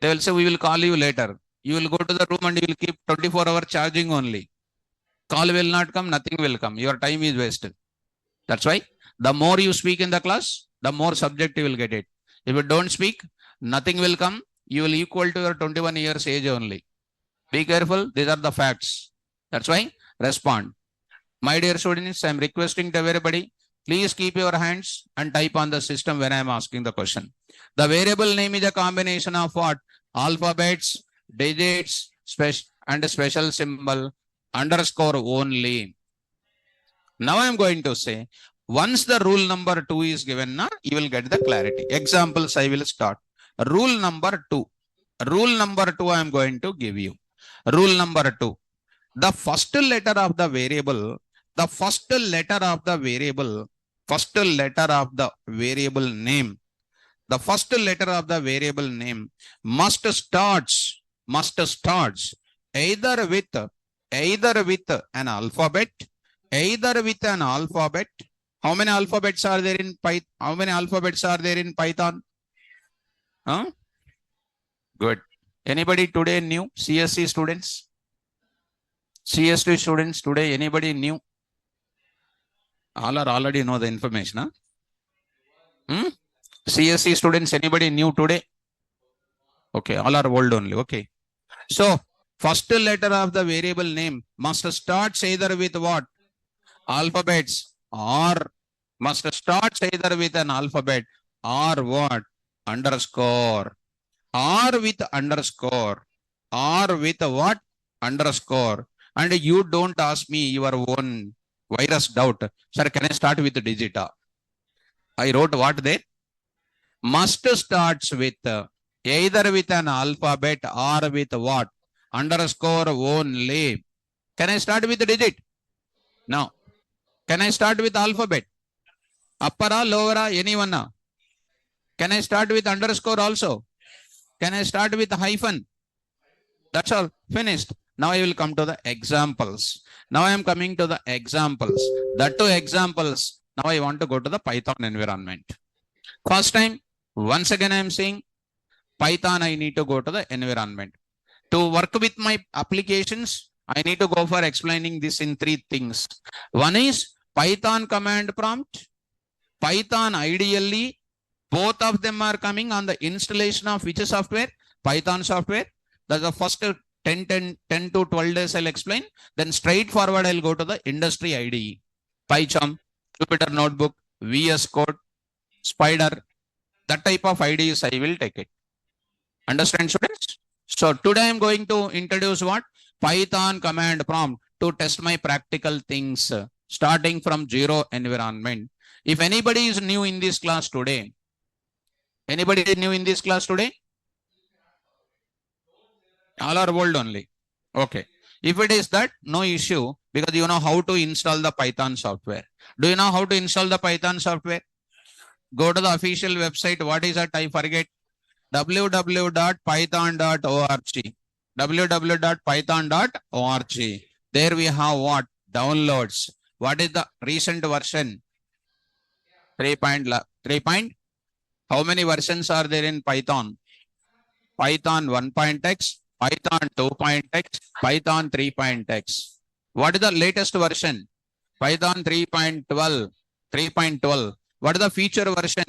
They will say, we will call you later. You will go to the room and you will keep 24-hour charging only. Call will not come, nothing will come. Your time is wasted. That's why the more you speak in the class, the more subject you will get it. If you don't speak, nothing will come. You will equal to your 21 years age only. Be careful. These are the facts. That's why respond. My dear students, I am requesting to everybody, please keep your hands and type on the system when I am asking the question. The variable name is a combination of what? Alphabets, digits, and a special symbol, underscore only. Now I am going to say, once the rule number 2 is given, you will get the clarity. Examples I will start. Rule number 2. Rule number 2 I am going to give you. Rule number 2. The first letter of the variable, name, the first letter of the variable name must starts either with an alphabet, How many alphabets are there in Python? Huh? Good. Anybody today new? CSC students? CST students today, anybody new? All are already know the information. Huh? CSC students, anybody new today? Okay, all are old only. Okay. So, first letter of the variable name must start either with what? Alphabets, or must start either with an alphabet or what? Underscore. Or with underscore. Or with what? Underscore. And you don't ask me your own virus doubt. Sir, can I start with digit? I wrote what there? Must starts with either with an alphabet or with what? Underscore only. Can I start with the digit? No. Can I start with alphabet? Upper or lower, anyone? Can I start with underscore also? Can I start with hyphen? That's all. Finished. Now I will come to the examples. Now I am coming to the examples. That two examples. Now I want to go to the Python environment. First time, once again I am saying Python, I need to go to the environment. To work with my applications, I need to go for explaining this in three things. One is Python command prompt. Python ideally, both of them are coming on the installation of which software? Python software. That's the first 10 to 12 days I'll explain. Then straightforward I'll go to the industry IDE. PyCharm, Jupyter Notebook, VS Code, Spider. That type of IDEs I will take it. Understand, students? So today I'm going to introduce what? Python command prompt to test my practical things starting from zero environment. If anybody is new in this class today, anybody is new in this class today? All are old only. Okay. If it is that, no issue, because you know how to install the Python software. Do you know how to install the Python software? Go to the official website. What is that? I forget. www.python.org. www.python.org. There we have what? Downloads. What is the recent version? 3. How many versions are there in Python? Python 1.x, Python 2.x, Python 3.x. What is the latest version? Python 3.12. What is the feature version?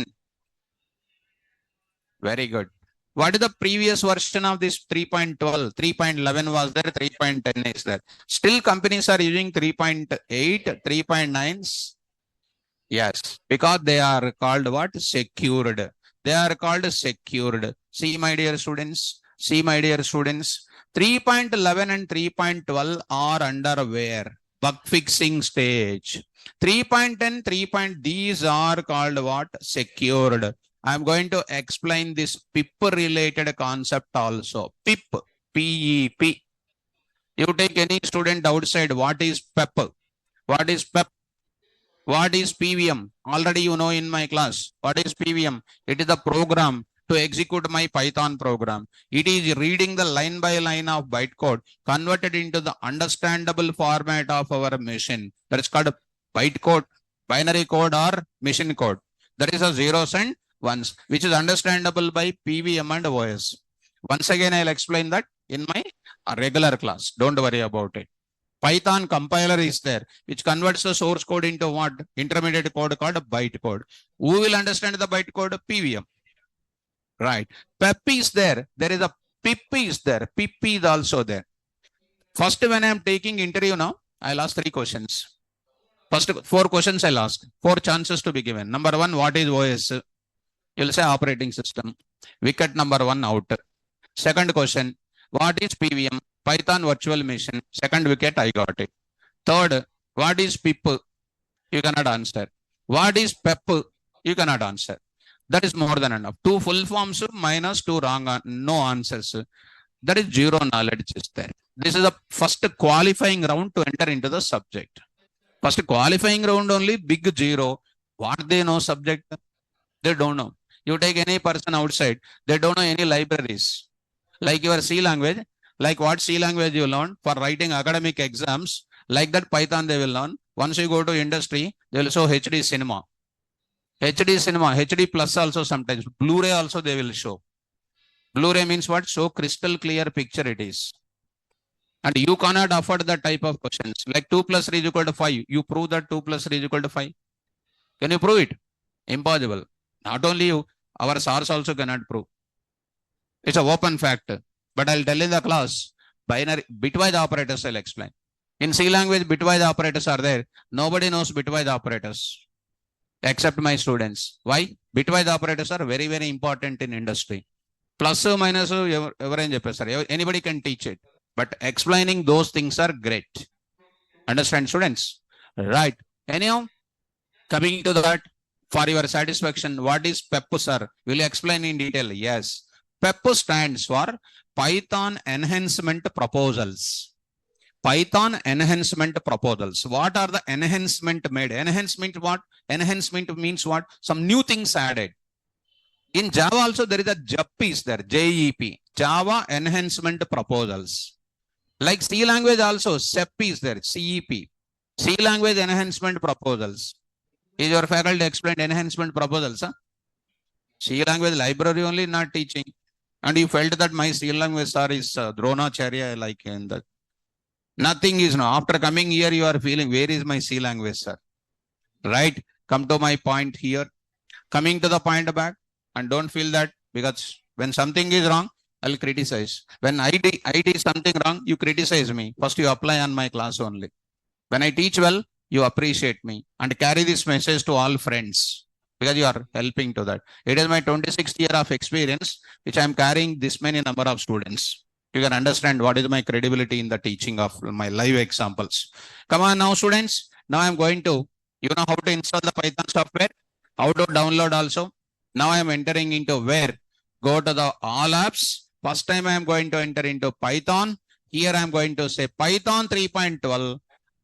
Very good. What is the previous version of this 3.12? 3.11 was there, 3.10 is there. Still companies are using 3.8, 3.9. Yes, because they are called what? Secured. They are called secured. See, my dear students. 3.11 and 3.12 are under where? Bug fixing stage. 3.10, these are called what? Secured. I am going to explain this PIP related concept also. PIP, P-E-P. You take any student outside, what is PEP? What is PEP? What is PVM? Already you know in my class. What is PVM? It is the program to execute my Python program. It is reading the line by line of bytecode converted into the understandable format of our machine. That is called bytecode. binary code or machine code. That is a zeros and ones, which is understandable by PVM and OS. Once again, I'll explain that in my regular class. Don't worry about it. Python compiler is there, which converts the source code into what? Intermediate code called bytecode. Who will understand the bytecode? PVM. Right. PEP is there. There is a PIP is there. PIP is also there. First, when I am taking interview now, I'll ask 3 questions. First 4 questions I'll ask. 4 chances to be given. Number 1, what is OS? You'll say operating system. Wicket number 1 out. Second question, what is PVM? Python virtual machine. Second wicket, I got it. Third, what is PIP? You cannot answer. What is PEP? You cannot answer. That is more than enough. 2 full forms minus 2 wrong, no answers. That is 0 knowledge is there. This is the first qualifying round to enter into the subject. First qualifying round only, big 0. What they know subject? They don't know. You take any person outside, they don't know any libraries. Like your C language, like what C language you learn for writing academic exams, like that Python they will learn. Once you go to industry, they will show HD cinema. HD cinema, HD plus also sometimes. Blu-ray also they will show. Blu-ray means what? So crystal clear picture it is. And you cannot afford that type of questions. Like 2 plus 3 is equal to 5. You prove that 2 plus 3 is equal to 5. Can you prove it? Impossible. Not only you, our source also cannot prove. It's an open fact. But I'll tell in the class, binary bitwise operators I'll explain. In C language, bitwise operators are there. Nobody knows bitwise operators except my students. Why? Bitwise operators are very, very important in industry. Plus or minus, anybody can teach it. But explaining those things are great. Understand, students? Right. Anyhow, coming to that, for your satisfaction, what is PEP, sir? Will you explain in detail? Yes. PEP stands for Python Enhancement Proposals. Python Enhancement Proposals. What are the enhancement made? Enhancement what? Enhancement means what? Some new things added. In Java also there is a JEP is there. JEP. Java Enhancement Proposals. Like C language also, CEP is there. CEP. C language Enhancement Proposals. Is your faculty explained enhancement proposals? Huh? C language library only not teaching. And you felt that my C language sir is Dronacharya like in that. Nothing is no. After coming here, you are feeling, where is my C language, sir? Right? Come to my point here. Coming to the point back, and don't feel that, because when something is wrong, I'll criticize. When I did something wrong, you criticize me. First, you apply on my class only. When I teach well, you appreciate me and carry this message to all friends, because you are helping to that. It is my 26th year of experience, which I am carrying this many number of students. You can understand what is my credibility in the teaching of my live examples. Come on now, students. Now I'm going to, you know how to install the Python software, how to download also. Now I'm entering into where? Go to the all apps. First time I am going to enter into Python. Here I am going to say Python 3.12.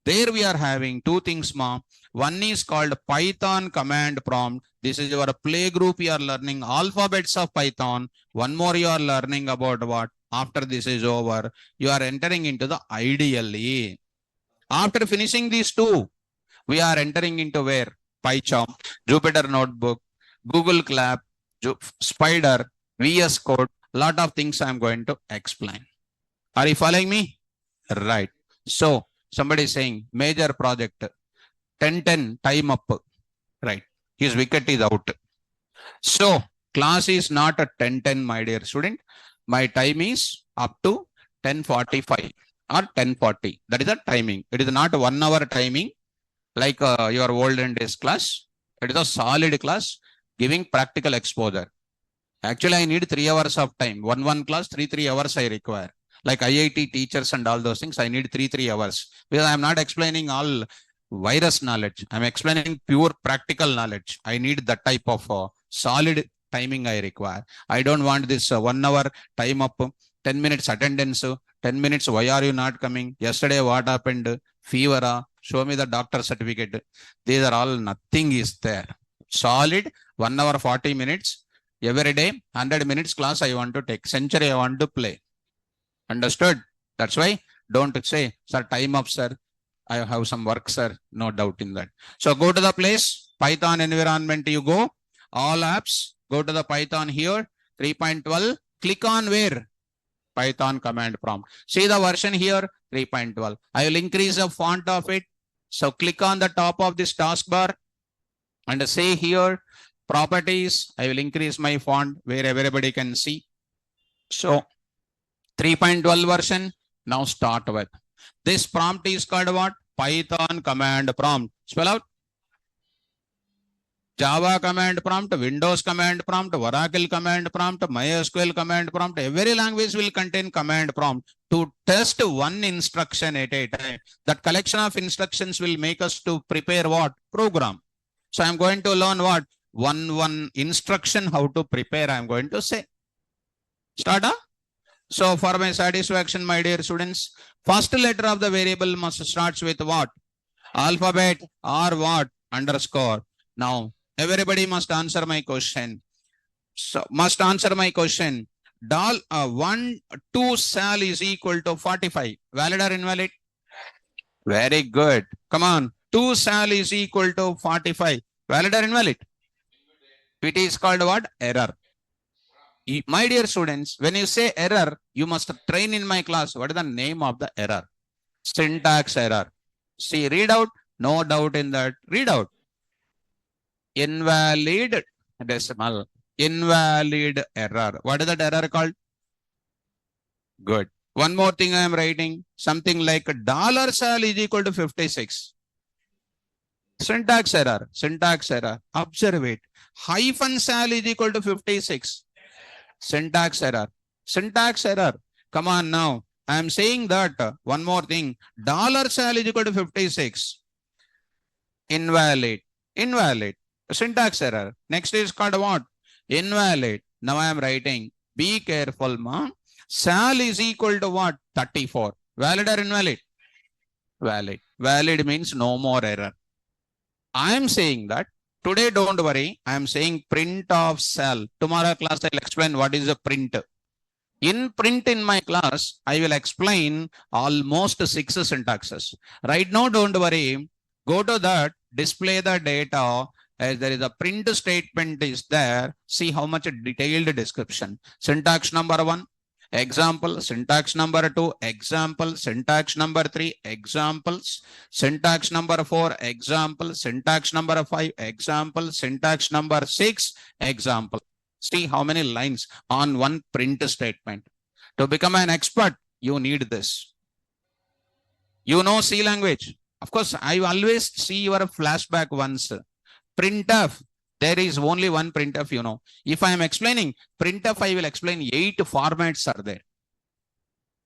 There we are having 2 things, ma. One is called Python command prompt. This is your play group. You are learning alphabets of Python. One more you are learning about what? After this is over, you are entering into the IDLE. After finishing these 2, we are entering into where? PyCharm, Jupyter Notebook, Google Clap, Spider, VS Code. Lot of things I am going to explain. Are you following me? Right. So, somebody is saying major project 10-10 time up. Right. His wicket is out. So, class is not a 10-10, my dear student. My time is up to 10:45 or 10:40. That is the timing. It is not 1 hour timing like your olden days class. It is a solid class giving practical exposure. Actually, I need 3 hours of time. One class, 3 hours I require. Like IIT teachers and all those things, I need 3 hours. Because I am not explaining all virus knowledge. I am explaining pure practical knowledge. I need that type of solid timing I require. I don't want this 1 hour time up, 10 minutes attendance, 10 minutes, why are you not coming? Yesterday, what happened? Fever, show me the doctor certificate. These are all, nothing is there. Solid 1 hour, 40 minutes. Every day, 100 minutes class I want to take. Century I want to play. Understood? That's why don't say, sir, time up, sir. I have some work, sir. No doubt in that. So go to the place, Python environment, you go, all apps, go to the Python here, 3.12, click on where? Python command prompt. See the version here, 3.12. I will increase the font of it. So click on the top of this taskbar and say here, properties. I will increase my font where everybody can see. So 3.12 version, now start with. This prompt is called what? Python command prompt. Spell out. Java command prompt, Windows command prompt, Oracle command prompt, MySQL command prompt. Every language will contain command prompt to test one instruction at a time. That collection of instructions will make us to prepare what? Program. So I'm going to learn what? One instruction, how to prepare, I'm going to say. Start up. So for my satisfaction, my dear students, first letter of the variable must starts with what? Alphabet or what? Underscore. Now, everybody must answer my question. So must answer my question. 1, 2 sal is equal to 45. Valid or invalid? Very good. Come on. 2 sal is equal to 45. Valid or invalid? It is called what? Error. My dear students, when you say error, you must train in my class. What is the name of the error? Syntax error. See, read out. No doubt in that. Read out. Invalid decimal. Invalid error. What is that error called? Good. One more thing I am writing. Something like $sal is equal to 56. Syntax error. Syntax error. Observe it. Hyphen sal is equal to 56. Syntax error. Syntax error. Come on now. I am saying that one more thing. $sal is equal to 56. Invalid. Invalid. Syntax error. Next is called what? Invalid. Now I am writing. Be careful, ma. Sal is equal to what? 34. Valid or invalid? Valid. Valid means no more error. I am saying that. Today, don't worry. I am saying print of sal. Tomorrow class, I'll explain what is a print. In print in my class, I will explain almost 6 syntaxes. Right now, don't worry. Go to that, display the data. As there is a print statement is there. See how much detailed description. Syntax number 1. Example, syntax number 2, example, syntax number 3, examples, syntax number 4, example, syntax number 5, example, syntax number 6, example. See how many lines on one print statement. To become an expert, you need this. You know C language. Of course, I always see your flashback once. Printf. There is only one printf, you know. If I am explaining printf, I will explain 8 formats are there.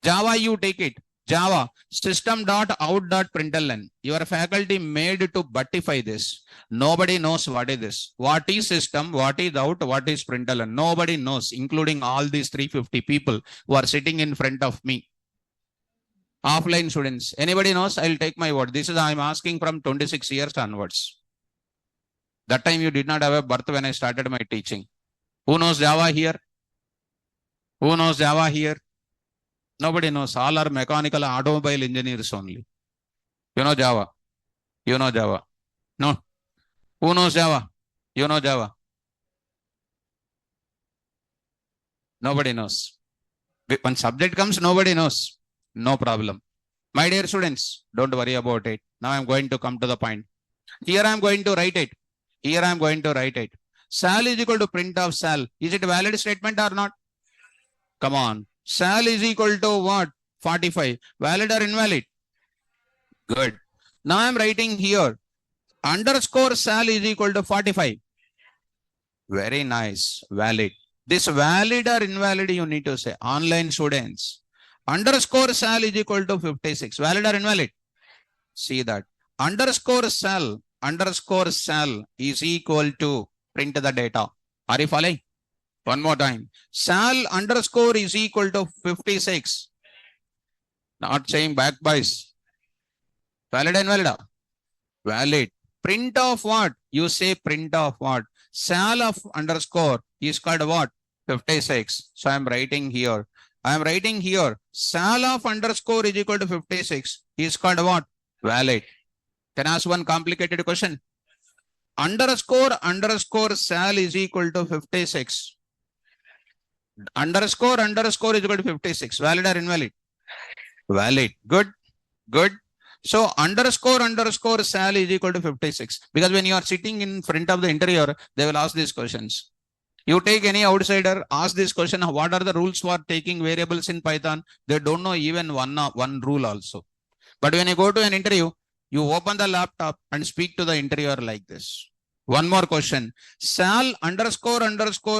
Java, you take it. Java, system.out.println. Your faculty made to buttify this. Nobody knows what is this. What is system, what is out, what is println. Nobody knows, including all these 350 people who are sitting in front of me. Offline students. Anybody knows? I will take my word. This is I am asking from 26 years onwards. That time you did not have a birth when I started my teaching. Who knows Java here? Who knows Java here? Nobody knows. All are mechanical automobile engineers only. You know Java. You know Java. No. Who knows Java? You know Java. Nobody knows. When subject comes, nobody knows. No problem. My dear students, don't worry about it. Now I'm going to come to the point. Here I'm going to write it. Here I am going to write it. Sal is equal to print of sal. Is it a valid statement or not? Come on. Sal is equal to what? 45. Valid or invalid? Good. Now I am writing here. Underscore sal is equal to 45. Very nice. Valid. This valid or invalid you need to say. Online students. Underscore sal is equal to 56. Valid or invalid? See that. Underscore sal is equal to print the data. Are you following? One more time. Sal underscore is equal to 56. Not saying back boys. Valid and invalid? Valid. Print of what? You say print of what? Sal of underscore is called what? 56. So I am writing here. Sal of underscore is equal to 56 is called what? valid. Can I ask one complicated question? Underscore sal is equal to 56. Underscore is equal to 56. Valid or invalid? Valid. Good. Good. So underscore sal is equal to 56. Because when you are sitting in front of the interviewer, they will ask these questions. You take any outsider, ask this question, what are the rules for taking variables in Python? They don't know even one rule also. But when you go to an interview, you open the laptop and speak to the interviewer like this. One more question. Sal underscore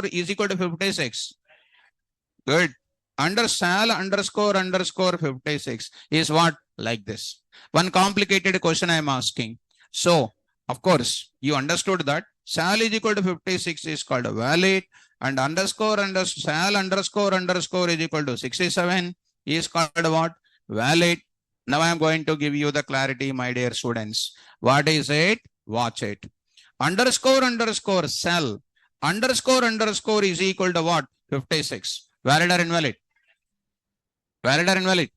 is equal to 56. Good. Sal underscore 56 is what? Like this. One complicated question I am asking. So, of course, you understood that sal is equal to 56 is called valid, and sal underscore is equal to 67 is called what? Valid. Now I am going to give you the clarity, my dear students. What is it? Watch it. Underscore sal underscore is equal to what? 56. Valid or invalid? Valid or invalid?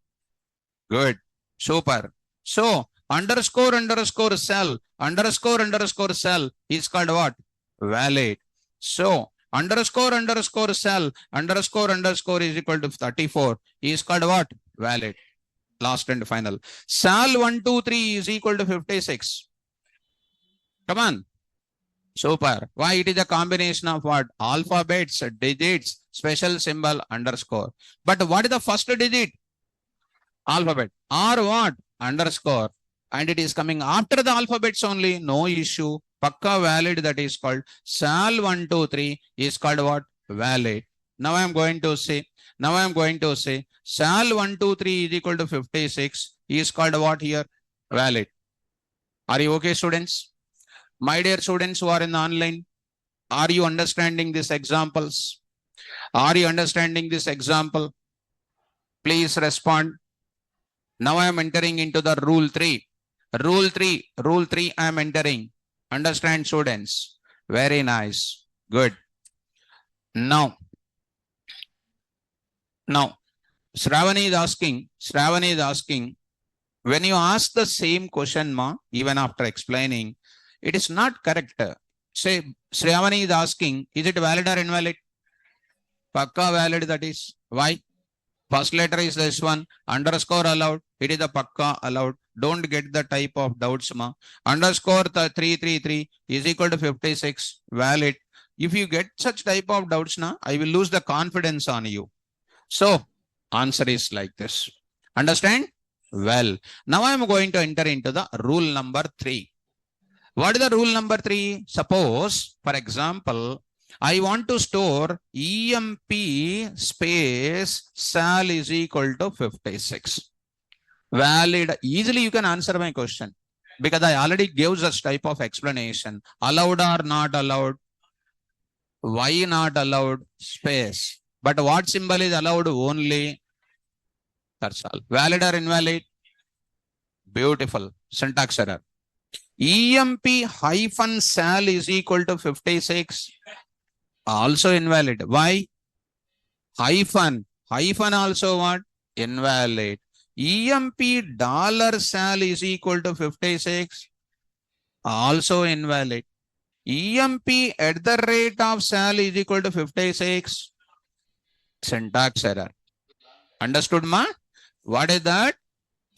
Good. Super. So underscore sal is called what? Valid. So underscore sal underscore is equal to 34 is called what? Valid. Last and final. Sal 123 is equal to 56. Come on. Super. Why? It is a combination of what? Alphabets, digits, special symbol, underscore. But what is the first digit? Alphabet. Or what? Underscore. And it is coming after the alphabets only. No issue. Pakka valid, that is called sal 123 is called what? Valid. Now I am going to say sal 123 is equal to 56 is called what here? Valid. Are you okay, students? My dear students who are in the online, are you understanding these examples? Are you understanding this example? Please respond. Now I am entering into the rule 3. Rule 3 I am entering. Understand, students? Very nice. Good. Now, Shravani is asking, when you ask the same question, even after explaining, it is not correct. Say, Shravani is asking, is it valid or invalid? Pakka valid, that is. Why? First letter is this one, underscore allowed. It is a pakka allowed. Don't get the type of doubts, Underscore 333 is equal to 56, valid. If you get such type of doubts, I will lose the confidence on you. So, answer is like this. Understand? Well, now I am going to enter into the rule number 3. What is the rule number 3? Suppose, for example, I want to store EMP space sal is equal to 56. Valid. Easily you can answer my question because I already gave such type of explanation. Allowed or not allowed? Why not allowed? Space. But what symbol is allowed only? That's all. Valid or invalid? Beautiful. Syntax error. EMP hyphen sal is equal to 56. Also invalid. Why? Hyphen also what? Invalid. EMP dollar sal is equal to 56. Also invalid. EMP at the rate of sal is equal to 56. Syntax error. Understood, ma? What is that?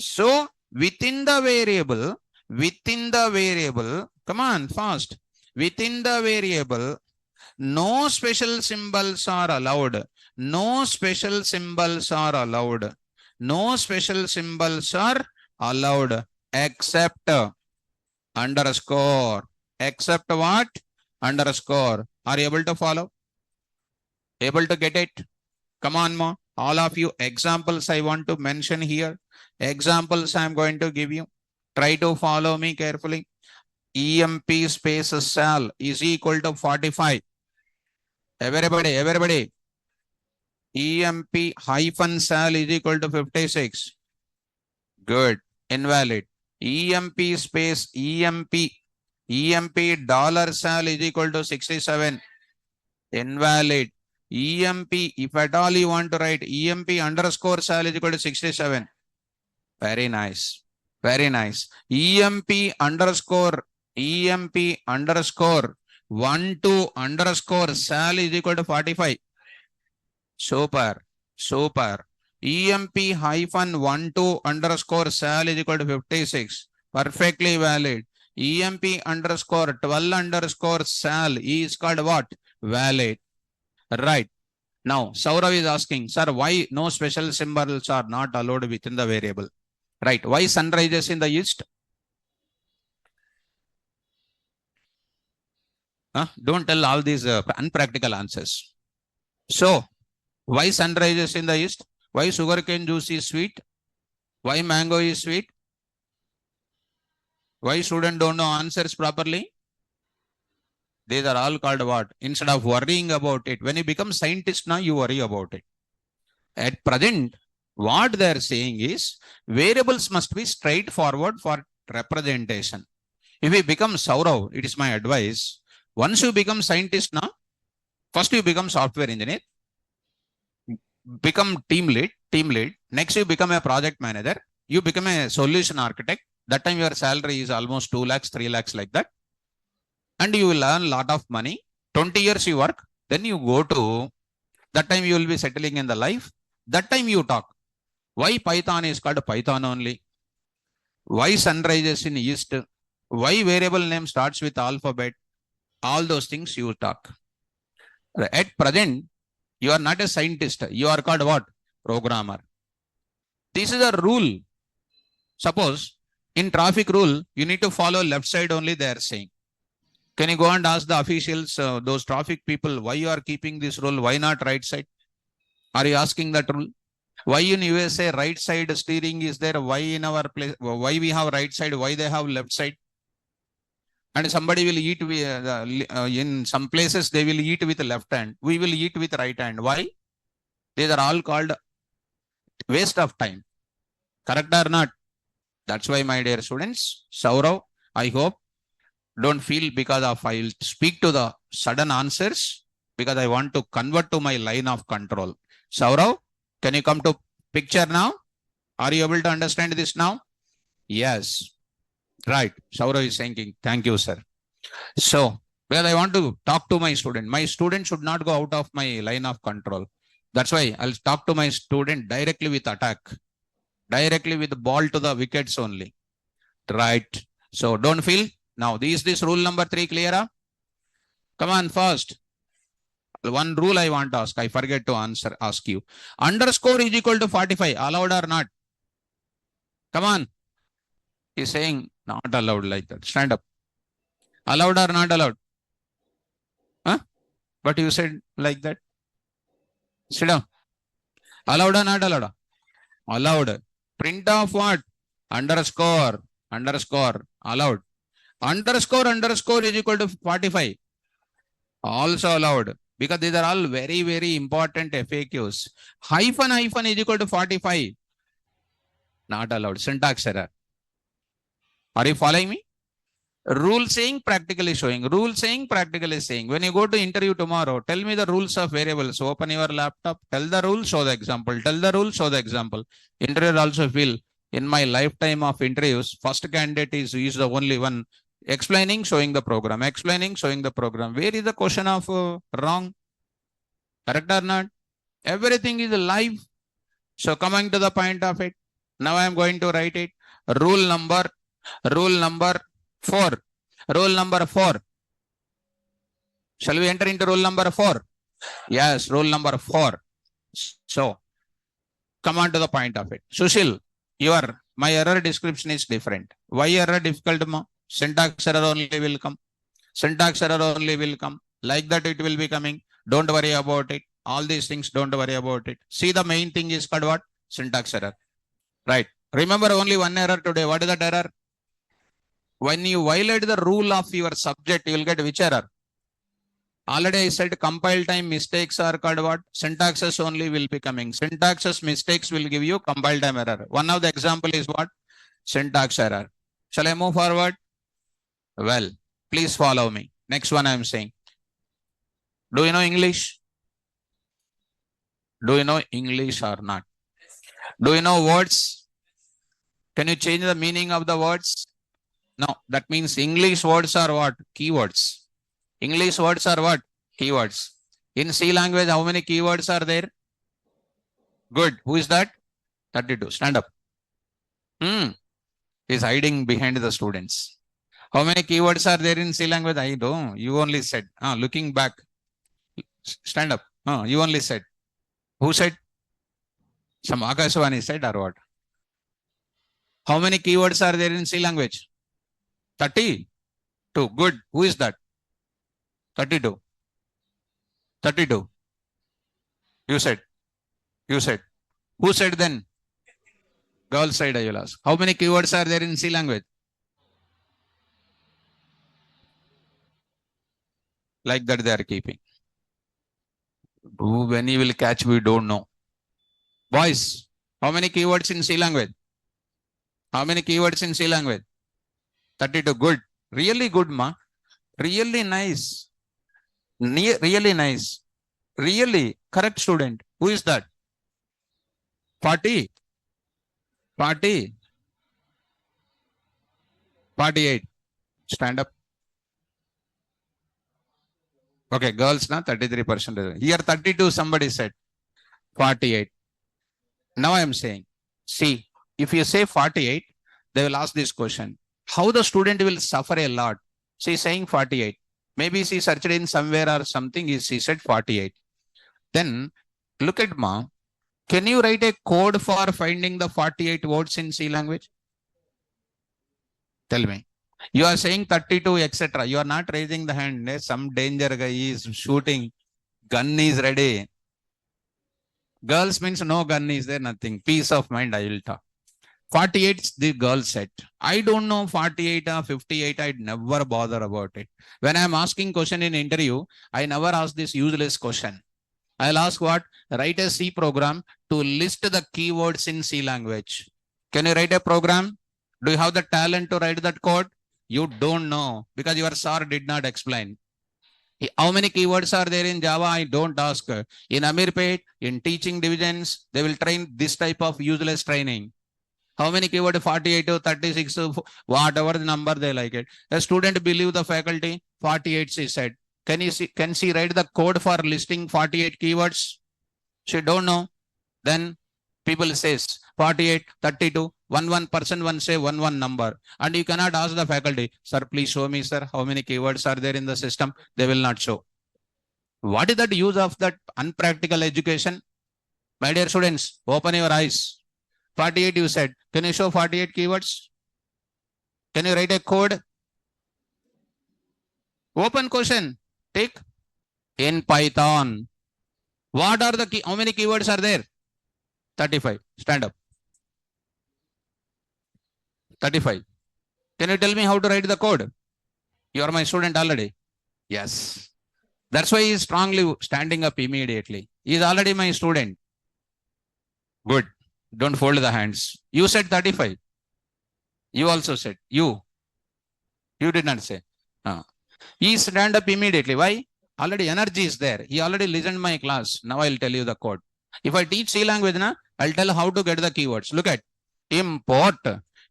So within the variable, come on, fast. Within the variable, no special symbols are allowed. No special symbols are allowed. No special symbols are allowed except underscore. Except what? Underscore. Are you able to follow? Able to get it? Come on, ma. All of you, examples I want to mention here. Examples I am going to give you. Try to follow me carefully. EMP space sal is equal to 45. Everybody. EMP hyphen sal is equal to 56. Good. Invalid. EMP space EMP dollar sal is equal to 67. Invalid. EMP, if at all you want to write EMP underscore sal is equal to 67. Very nice. Very nice. EMP underscore 12 underscore sal is equal to 45. Super. Super. EMP-12 underscore sal is equal to 56. Perfectly valid. EMP_12 underscore sal is called what? Valid. Right. Now, Saurav is asking, sir, why no special symbols are not allowed within the variable? Right. Why sun rises in the east? Don't tell all these unpractical answers. So, why sun rises in the east? Why sugarcane juice is sweet? Why mango is sweet? Why students don't know answers properly? These are all called what? Instead of worrying about it, when you become scientist now, you worry about it. At present, what they are saying is variables must be straightforward for representation. If you become Saurav, it is my advice. Once you become scientist now, first you become software engineer, become team lead. Next you become a project manager. You become a solution architect. That time your salary is almost 2 lakhs, 3 lakhs like that. And you will earn a lot of money. 20 years you work. Then you go to, that time you will be settling in the life. That time you talk. Why Python is called Python only? Why sun rises in east? Why variable name starts with alphabet? All those things you talk. At present, you are not a scientist. You are called what? Programmer. This is a rule. Suppose in traffic rule, you need to follow left side only, they are saying. Can you go and ask the officials, those traffic people, why you are keeping this rule? Why not right side? Are you asking that rule? Why in USA right side steering is there? Why in our place? Why we have right side? Why they have left side? And somebody will eat in some places they will eat with left hand. We will eat with right hand. Why? These are all called waste of time. Correct or not? That's why, my dear students, Saurav, I hope don't feel because of I will speak to the sudden answers because I want to convert to my line of control. Saurav, can you come to picture now? Are you able to understand this now? Yes. Right. Saurav is saying, thank you, sir. So, because I want to talk to my student should not go out of my line of control. That's why I'll talk to my student directly with attack, directly with the ball to the wickets only. Right. So, don't feel. Now, is this rule number 3 clear? Come on, first. One rule I want to ask. I forget to ask you. Underscore is equal to 45. Allowed or not? Come on. He's saying not allowed like that. Stand up. Allowed or not allowed? Huh? But you said like that. Sit down. Allowed or not allowed? Allowed. Print of what? Underscore. Allowed. Underscore is equal to 45. Also allowed. Because these are all very, very important FAQs. Hyphen is equal to 45. Not allowed. Syntax error. Are you following me? Rule saying, practically showing. Rule saying, practically saying. When you go to interview tomorrow, tell me the rules of variables. Open your laptop. Tell the rule, show the example. Tell the rule, show the example. Interviewer also feel, in my lifetime of interviews, first candidate is the only one explaining, showing the program. Explaining, showing the program. Where is the question of wrong? Correct or not? Everything is live. So coming to the point of it, now I am going to write it. Rule number 4. Rule number 4. Shall we enter into rule number 4? Yes, rule number 4. So, come on to the point of it. Sushil, my error description is different. Why error difficult? Syntax error only will come. Syntax error only will come. Like that it will be coming. Don't worry about it. All these things, don't worry about it. See, the main thing is called what? Syntax error. Right. Remember only one error today. What is that error? When you violate the rule of your subject, you will get which error? Already I said compile time mistakes are called what? Syntaxes only will be coming. Syntaxes mistakes will give you compile time error. One of the example is what? Syntax error. Shall I move forward? Well, please follow me. Next one I am saying. Do you know English? Do you know English or not? Do you know words? Can you change the meaning of the words? No, that means English words are what? Keywords. English words are what? Keywords. In C language, how many keywords are there? Good. Who is that? 32. Stand up. Is hiding behind the students. How many keywords are there in C language? I don't. You only said. Looking back. Stand up. You only said. Who said? Some Akashvani said or what? How many keywords are there in C language? 32. Good. Who is that? 32. 32. You said. You said. Who said then? Girl side I will ask. How many keywords are there in C language? Like that they are keeping. When he will catch, we don't know. Boys, how many keywords in C language? How many keywords in C language? 32. Good. Really good, ma. Really nice. Really nice. Really correct student. Who is that? 40. 40. 48. Stand up. Okay, girls now 33%. Here 32 somebody said. 48. Now I am saying, see, if you say 48, they will ask this question. How the student will suffer a lot? She is saying 48. Maybe she searched in somewhere or something, she said 48. Then look at ma. Can you write a code for finding the 48 words in C language? Tell me. You are saying 32, etc. You are not raising the hand. Some danger guy is shooting. Gun is ready. Girls means no gun is there, nothing. Peace of mind, I will talk. 48, the girl said. I don't know 48 or 58. I'd never bother about it. When I'm asking question in interview, I never ask this useless question. I'll ask what? Write a C program to list the keywords in C language. Can you write a program? Do you have the talent to write that code? You don't know because your sir did not explain. How many keywords are there in Java? I don't ask. In Amirpet, in teaching divisions, they will train this type of useless training. How many keywords? 48 to 36, whatever the number they like it. A student believe the faculty, 48 she said. Can she write the code for listing 48 keywords? She don't know. Then people says 48, 32, one person one say one number. And you cannot ask the faculty, sir, please show me, sir, how many keywords are there in the system? They will not show. What is that use of that unpractical education? My dear students, open your eyes. 48 you said. Can you show 48 keywords? Can you write a code? Open question. Take in Python. What are the key? How many keywords are there? 35. Stand up. 35. Can you tell me how to write the code? You are my student already. Yes. That's why he is strongly standing up immediately. He is already my student. Good. Don't fold the hands. You said 35. You also said. You did not say. He stand up immediately. Why? Already energy is there. He already listened my class. Now I'll tell you the code. If I teach C language, I'll tell how to get the keywords. Look at import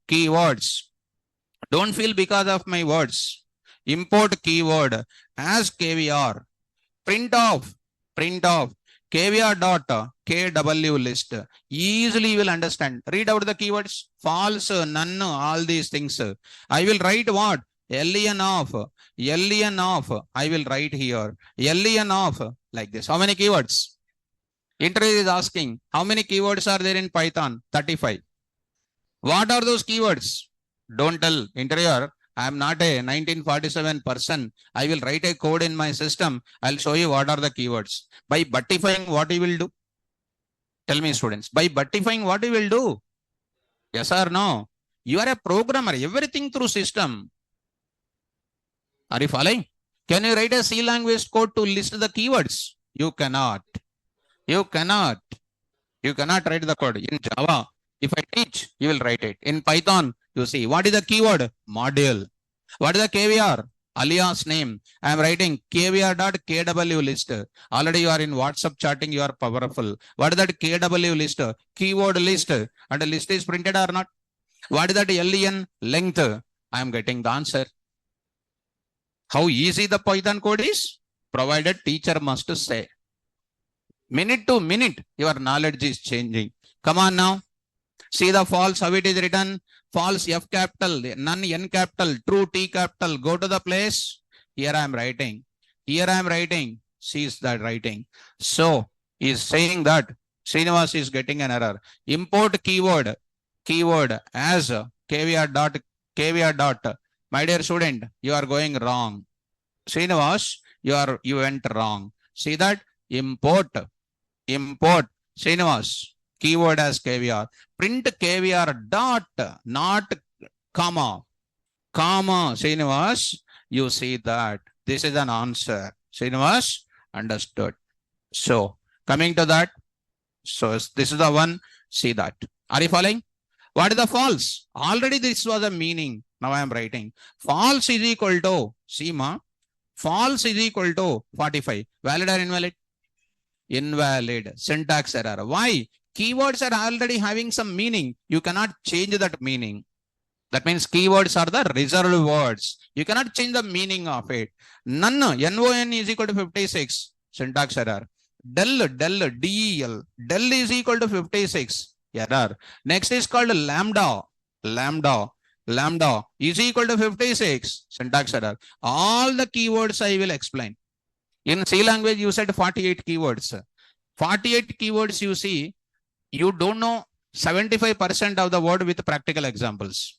keywords. Don't feel because of my words. Import keyword as KVR. Print off KVR dot KW list. Easily you will understand. Read out the keywords. False, none, all these things. I will write what? LEN off. I will write here. LEN off like this. How many keywords? Interview is asking, how many keywords are there in Python? 35. What are those keywords? Don't tell interviewer, I am not a 1947 person. I will write a code in my system. I'll show you what are the keywords. By buttifying, what you will do? Tell me, students. By buttifying, what you will do? Yes or no? You are a programmer. Everything through system. Are you following? Can you write a C language code to list the keywords? You cannot. You cannot write the code. In Java, if I teach, you will write it. In Python, you see, what is the keyword? Module. What is the KVR? Alias name. I am writing KVR.KW list. Already you are in WhatsApp chatting, you are powerful. What is that KW list? Keyword list. And the list is printed or not? What is that len? Length. I am getting the answer. How easy the Python code is? Provided teacher must say. Minute to minute, your knowledge is changing. Come on now. See the false, how it is written. False F capital, none N capital, true T capital. Go to the place. Here I am writing. Here I am writing. Sees that writing. So, is saying that Srinivas is getting an error. Import keyword as caveat dot. My dear student, you are going wrong. Srinivas, you went wrong. See that? Import Srinivas, keyword as caviar. Print caviar dot, not comma. Srinivas, you see that. This is an answer. Srinivas, understood. So, coming to that. So, this is the one. See that. Are you following? What is the false? Already this was a meaning. Now I am writing. False is equal to, see ma, false is equal to 45. Valid or invalid? Invalid. Syntax error. Why? Keywords are already having some meaning. You cannot change that meaning. That means keywords are the reserved words. You cannot change the meaning of it. None. NON is equal to 56. Syntax error. Del, DEL. Del is equal to 56. Error. Next is called lambda. Lambda is equal to 56. Syntax error. All the keywords I will explain. In C language, you said 48 keywords. 48 keywords you see, you don't know 75% of the word with practical examples.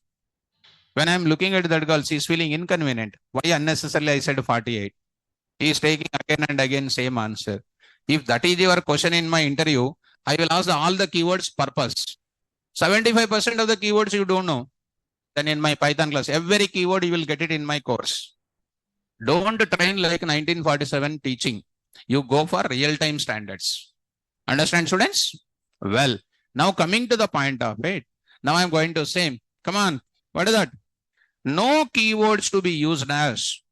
When I'm looking at that girl, she's feeling inconvenient. Why unnecessarily I said 48? He is taking again and again same answer. If that is your question in my interview, I will ask all the keywords purpose. 75% of the keywords you don't know. Then in my Python class, every keyword you will get it in my course. Don't train like 1947 teaching. You go for real-time standards. Understand, students? Well, now coming to the point of it. Now I'm going to say, come on, what is that? No keywords to be used as.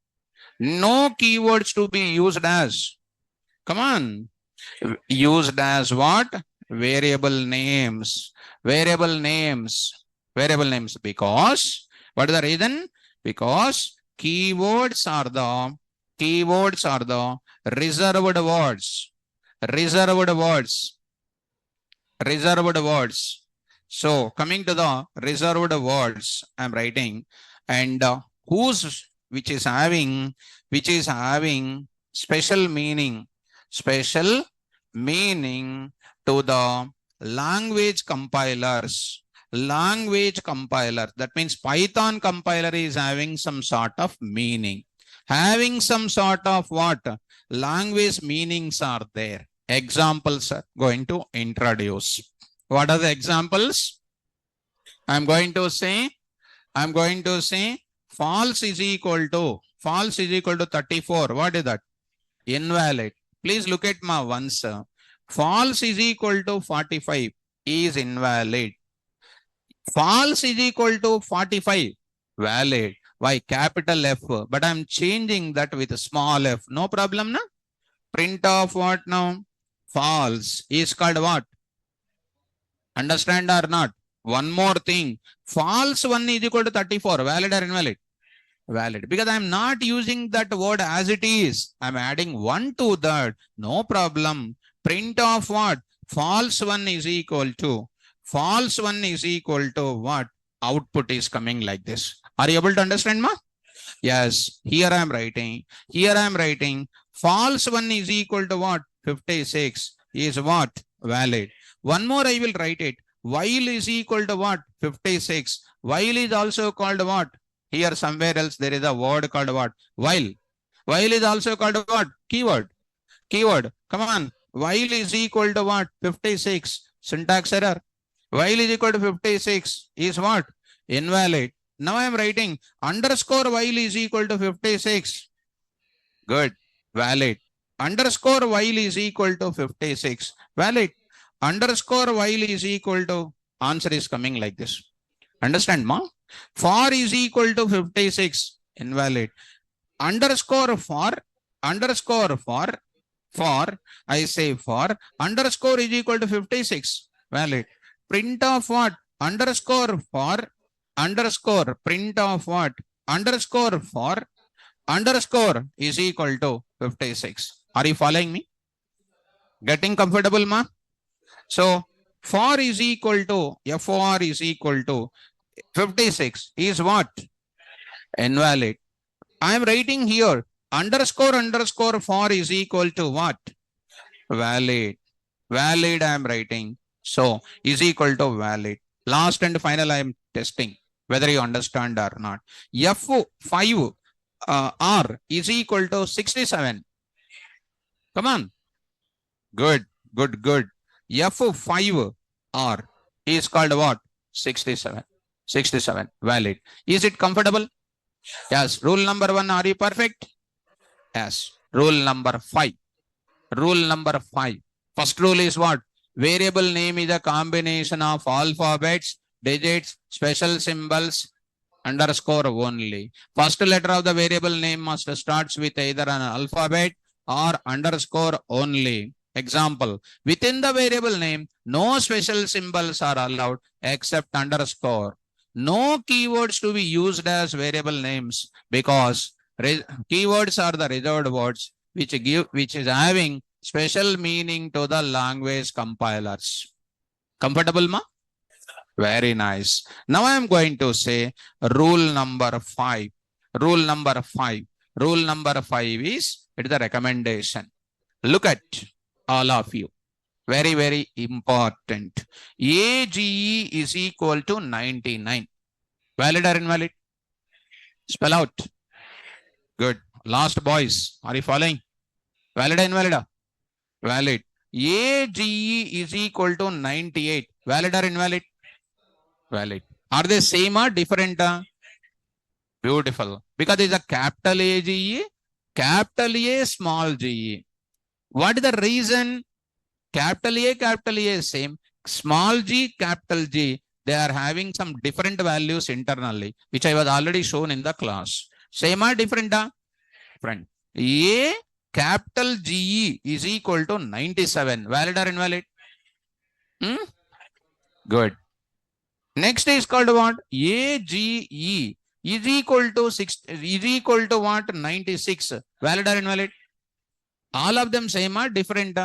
No keywords to be used as. Come on. Used as what? Variable names. Variable names. Because, what is the reason? Because keywords are the reserved words. So coming to the reserved words, I'm writing, and which is having special meaning to the language compilers. That means Python compiler is having some sort of meaning. Having some sort of what? Language meanings are there. Examples are going to introduce. What are the examples? I'm going to say false is equal to 34. What is that? Invalid. Please look at my once. False is equal to 45 is invalid. False is equal to 45. Valid. Why? Capital F. But I'm changing that with a small f. No problem, na? Print of what now? False is called what? Understand or not? One more thing. False 1 is equal to 34. Valid or invalid? Valid. Because I'm not using that word as it is. I'm adding 1 to that. No problem. Print of what? False 1 is equal to what? Output is coming like this. Are you able to understand, ma? Yes. Here I am writing. False 1 is equal to what? 56 is what? Valid. One more I will write it. While is equal to what? 56. While is also called what? Here somewhere else there is a word called what? While. While is also called what? Keyword. Come on. While is equal to what? 56. Syntax error. While is equal to 56 is what? Invalid. Now I am writing underscore while is equal to 56. Good. Valid. Underscore while is equal to 56. Valid. Underscore while is equal to, answer is coming like this. Understand, ma? For is equal to 56. Invalid. Underscore for, I say for, underscore is equal to 56. Valid. Print of what? Underscore for underscore print of what? Underscore for underscore is equal to 56. Are you following me? Getting comfortable, ma? So for is equal to for is equal to 56 is what? Invalid. I am writing here underscore underscore for is equal to what? Valid. Valid I am writing. So is equal to valid. Last and final I am testing whether you understand or not. F5 R is equal to 67. Come on. Good, good, good. F5 R is called what? 67. 67. Valid. Is it comfortable? Yes. Rule number 1. Are you perfect? Yes. Rule number 5. Rule number 5. First rule is what? Variable name is a combination of alphabets, digits, special symbols, underscore only. First letter of the variable name must start with either an alphabet or underscore only. Example, within the variable name, no special symbols are allowed except underscore. No keywords to be used as variable names because keywords are the reserved words which is having special meaning to the language compilers. Comfortable, ma? Very nice. Now I am going to say rule number 5. Rule number 5. Rule number 5 is it is a recommendation. Look at all of you. Very, very important. AGE is equal to 99. Valid or invalid? Spell out. Good. Last boys. Are you following? Valid or invalid? Valid. AGE is equal to 98. Valid or invalid? Valid. Are they same or different? Beautiful. Because it's a capital AGE, capital A, small GE. What is the reason? Capital A is same. Small g, capital G, they are having some different values internally, which I was already shown in the class. Same or different? Different. A capital GE is equal to 97. Valid or invalid? Good. Next is called what? AGE is equal to 6 is equal to what? 96. Valid or invalid? All of them same or different?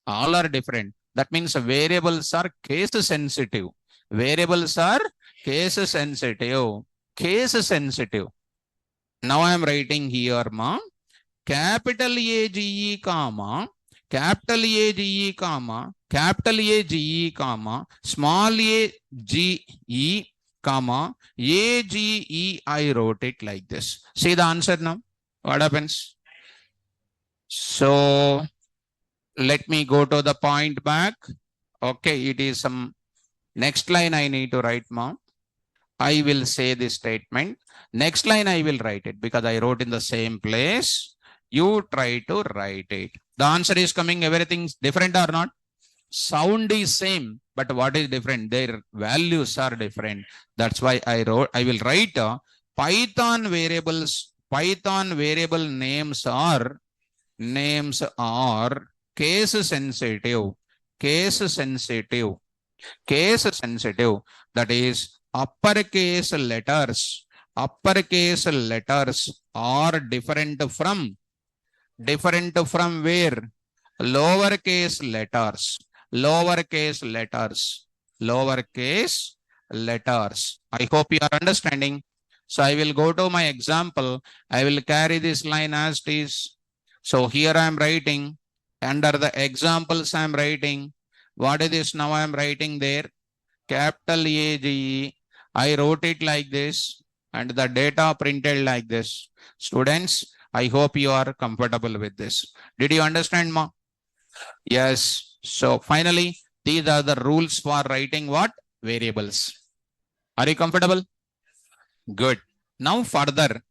All are different. That means variables are case sensitive. Variables are case sensitive. Case sensitive. Now I am writing here, ma. Capital AGE, comma, capital AGE, comma, capital AGE, comma, small AGE, comma, AGE, I wrote it like this. See the answer now? What happens? So, let me go to the point back. Okay, it is some next line I need to write, ma. I will say this statement. Next line I will write it because I wrote in the same place. You try to write it. The answer is coming. Everything's different or not? Sound is same, but what is different? Their values are different. That's why I will write Python variables. Python variable names are case sensitive. Case sensitive. Case sensitive. That is uppercase letters. Uppercase letters are different from where? Lowercase letters. Lowercase letters. Lowercase letters. I hope you are understanding. So I will go to my example. I will carry this line as it is. So here I am writing. Under the examples I am writing. What is this now I am writing there? Capital AGE. I wrote it like this. And the data printed like this. Students, I hope you are comfortable with this. Did you understand, ma? Yes. So finally, these are the rules for writing what? Variables. Are you comfortable? Good. Now further,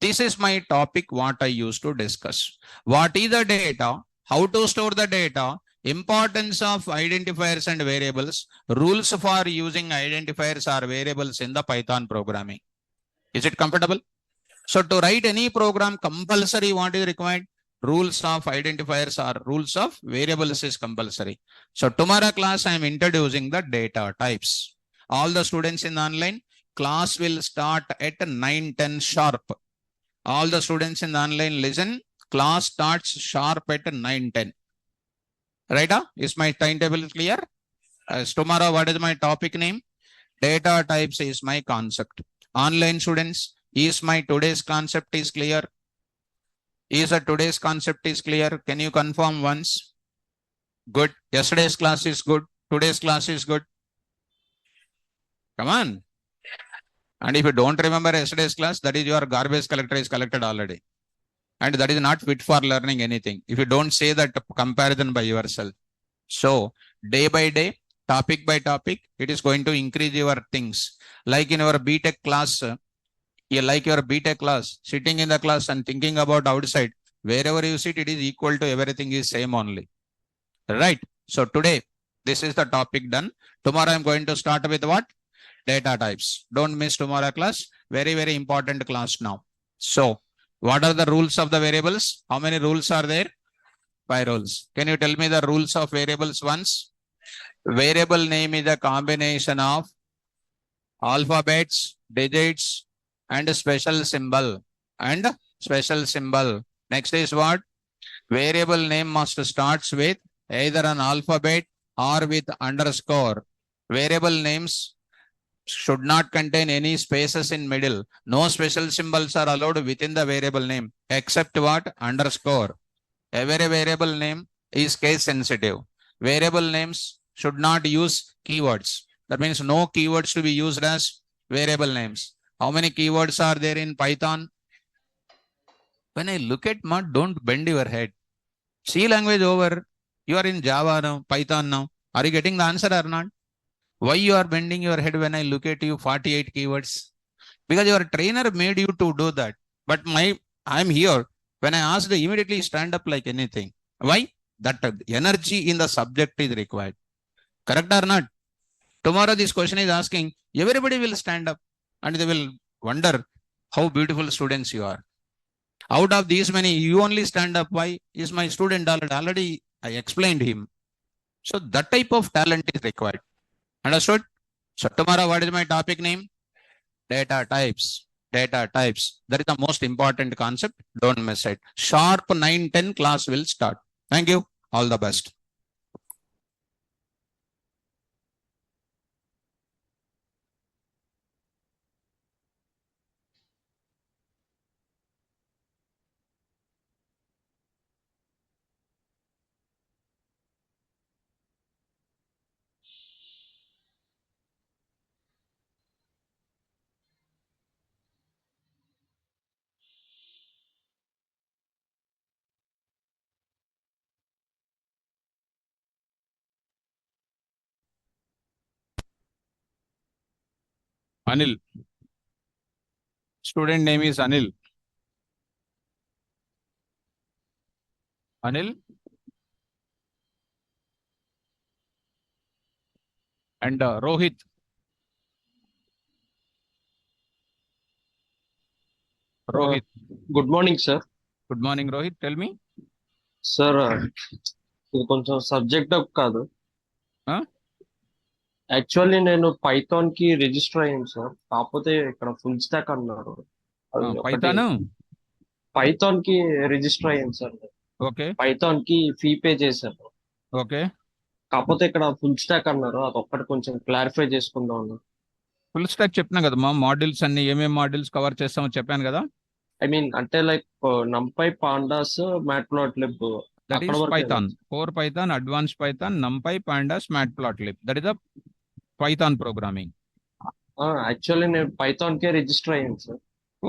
this is my topic what I used to discuss. What is the data? How to store the data? Importance of identifiers and variables. Rules for using identifiers or variables in the Python programming. Is it comfortable? So to write any program, compulsory what is required? Rules of identifiers or rules of variables is compulsory. So tomorrow class I am introducing the data types. All the students in the online class will start at 9:10 sharp. All the students in the online listen. Class starts sharp at 9:10. Right? Is my timetable clear? Tomorrow, what is my topic name? Data types is my concept. Online students, is my today's concept is clear? Is a today's concept is clear? Can you confirm once? Good. Yesterday's class is good. Today's class is good. Come on. And if you don't remember yesterday's class, that is your garbage collector is collected already. And that is not fit for learning anything. If you don't say that comparison by yourself. So day by day, topic by topic, it is going to increase your things. Like in your BTech class, sitting in the class and thinking about outside, wherever you sit, it is equal to everything is same only. Right? So today, this is the topic done. Tomorrow I'm going to start with what? Data types. Don't miss tomorrow class. Very, very important class now. So what are the rules of the variables? How many rules are there? 5 rules. Can you tell me the rules of variables once? Variable name is a combination of alphabets, digits, and a special symbol. Next is what? Variable name must start with either an alphabet or with underscore. Variable names should not contain any spaces in middle. No special symbols are allowed within the variable name except what? Underscore. Every variable name is case sensitive. Variable names should not use keywords. That means no keywords to be used as variable names. How many keywords are there in Python? When I look at mud, don't bend your head. C language over. You are in Java now, Python now. Are you getting the answer or not? Why you are bending your head when I look at you 48 keywords? Because your trainer made you to do that. But I'm here. When I asked, immediately stand up like anything. Why? That energy in the subject is required. Correct or not? Tomorrow this question is asking, everybody will stand up and they will wonder how beautiful students you are. Out of these many, you only stand up. Why? Is my student already I explained him. So that type of talent is required. Understood? So tomorrow, what is my topic name? Data types. Data types. That is the most important concept. Don't miss it. Sharp 9:10 class will start. Thank you. All the best. Anil. Student name is Anil. Anil. And Rohit. Rohit. Good morning, sir. Good morning, Rohit. Tell me. Sir, ఇది కొంచెం subject కాదు. Actually నేను Python కి register అయ్యాను sir. కాకపోతే ఇక్కడ full stock అన్నారు. Python కి రిజిస్టర్ అయ్యాను సార్. ఓకే. పైథాన్ కి ఫీ పే చేశాను. ఓకే. కాకపోతే ఇక్కడ ఫుల్ స్టాక్ అన్నారు. అదొక్కటి కొంచెం క్లారిఫై చేసుకుందాం అన్నారు. ఫుల్ స్టాక్ చెప్పినా కదా మా మాడ్యూల్స్ అన్ని ఏమేమి మాడ్యూల్స్ కవర్ చేస్తామో చెప్పాను కదా. ఐ మీన్ అంటే like NumPy pandas Matplotlib that is Python, core Python, advance Python, NumPy pandas, Matplotlib. That is the Python programming. Actually నేను పైథాన్ కే రిజిస్టర్ అయ్యాను sir.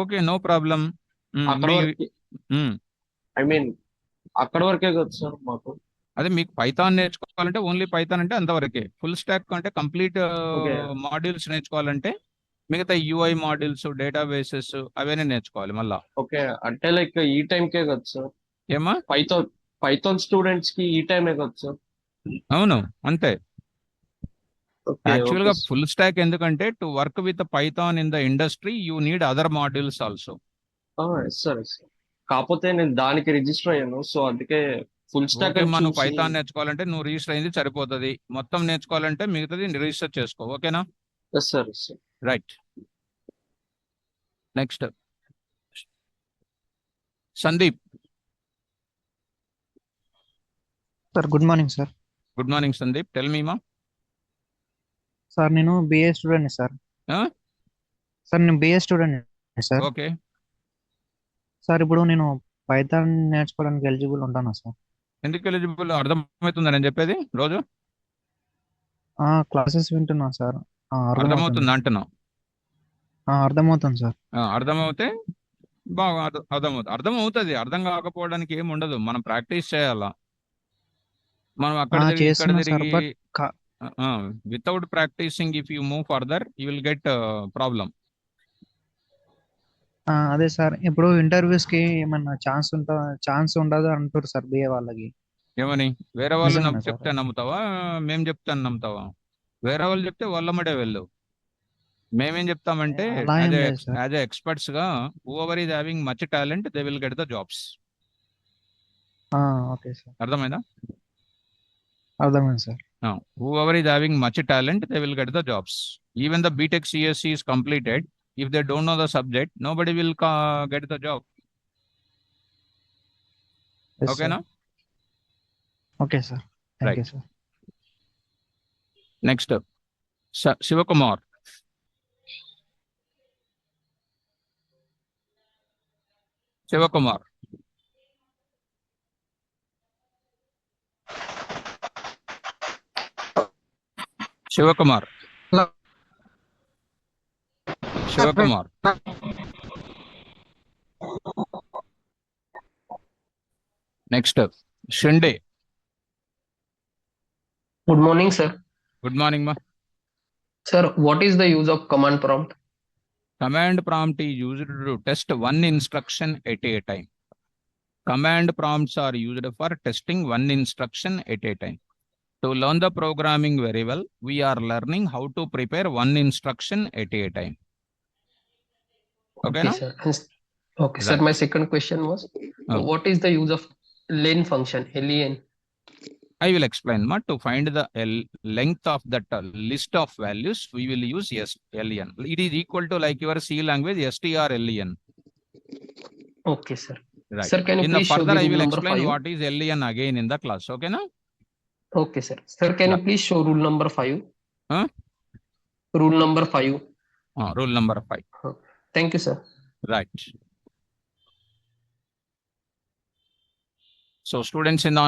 Okay, no problem. I mean అక్కడ వరకే కదా సార్ మాకు. అదే మీకు పైథాన్ నేర్చుకోవాలంటే ఓన్లీ పైథాన్ అంటే అంతవరకే. ఫుల్ స్టాక్ అంటే కంప్లీట్ మాడ్యూల్స్ నేర్చుకోవాలంటే మిగతా యూఐ మాడ్యూల్స్, డేటాబేసెస్ అవన్నీ నేర్చుకోవాలి మళ్ళా. ఓకే, అంటే లైక్ ఈ టైం కే కదా సార్. ఏమా? పైథాన్ స్టూడెంట్స్ కి ఈ టైమే కదా సార్. అవును, అంతే. యాక్చువల్ గా ఫుల్ స్టాక్ ఎందుకంటే to work with Python in the industry you need other modules also. Sir కాకపోతే నేను దానికి రిజిస్టర్ అయ్యాను, సో అందుకే ఫుల్ స్టాక్. మనం పైథాన్ నేర్చుకోవాలంటే నువ్వు రిజిస్టర్ అయింది సరిపోతుంది. మొత్తం నేర్చుకోవాలంటే మిగతాది రిజిస్టర్ చేసుకో. ఓకేనా? Yes, sir. Yes, sir. Right. Next. Sandeep. Sir good morning sir. Good morning, Sandeep. Tell me, ma. Sir నేను BA student sir. Huh? Sir నేను BA student sir. Okay. Sir ఇప్పుడు నేను పైథాన్ నేర్చుకోవడానికి ఎలిజిబుల్ ఉంటానా sir? ఎందుకు eligible అర్థమవుతుందా నేను చెప్పేది రోజు? క్లాసెస్ వింటున్నా సార్. అర్థమవుతుంది అంటున్నావు? అర్థమవుతుంది సార్. అర్థమవుతే బాగా అర్థమవుతుంది. అర్థం కాకపోవడానికి ఏమి ఉండదు. మనం ప్రాక్టీస్ చేయాలా. మనం అక్కడ తిరిగి ఇక్కడ చేస్తున్నా సార్. తిరిగి but without practising if you move further you will get problem. అదే సార్, ఇప్పుడు ఇంటర్వ్యూస్ కి ఏమన్నా ఛాన్స్ ఉండదు అంటారు సార్ బిఏ వాళ్ళకి. ఏమని? వేరే వాళ్ళు నిజమేనా సార్? చెప్తే నమ్ముతావా? మేము చెప్తాను నమ్ముతావా? వేరే వాళ్ళు చెప్తే వాళ్ళమ్మడే వెళ్ళు. మేమేం చెప్తామంటే అలా ఏం లేదు సార్. యాజ్ ఎక్స్పర్ట్స్ గా whoever is having much talent they will get the jobs. Okay sir, అర్థమైందా? అర్థమైంది sir. Whoever is having much talent, they will get the jobs. Even the BTech CSC is completed. If they don't know the subject, nobody will get the job. Yes, Okay, sir. na? Okay sir, thank you sir. Next up, Shivakumar. Shivakumar. Shivakumar. Hello. Shivakumar. Next up, Shinde. Good morning, sir. Good morning, ma. Sir, what is the use of command prompt? Command prompt is used to test one instruction at a time. Command prompts are used for testing one instruction at a time. To learn the programming very well, we are learning how to prepare one instruction at a time. Okay, Okay, no? sir. Okay, sir. Right. My second question was, what is the use of len function, len? I will explain, ma. To find the length of that list of values, we will use len. It is equal to, like your C language, strlen. Okay, sir. Right. Sir, can you In the please show further, the I rule will number explain 5? what is len again in the class. Okay, no? Okay, sir. Sir, can you please show rule number 5? Huh? Rule number 5. Rule number 5. Thank you, sir. Right. So students in the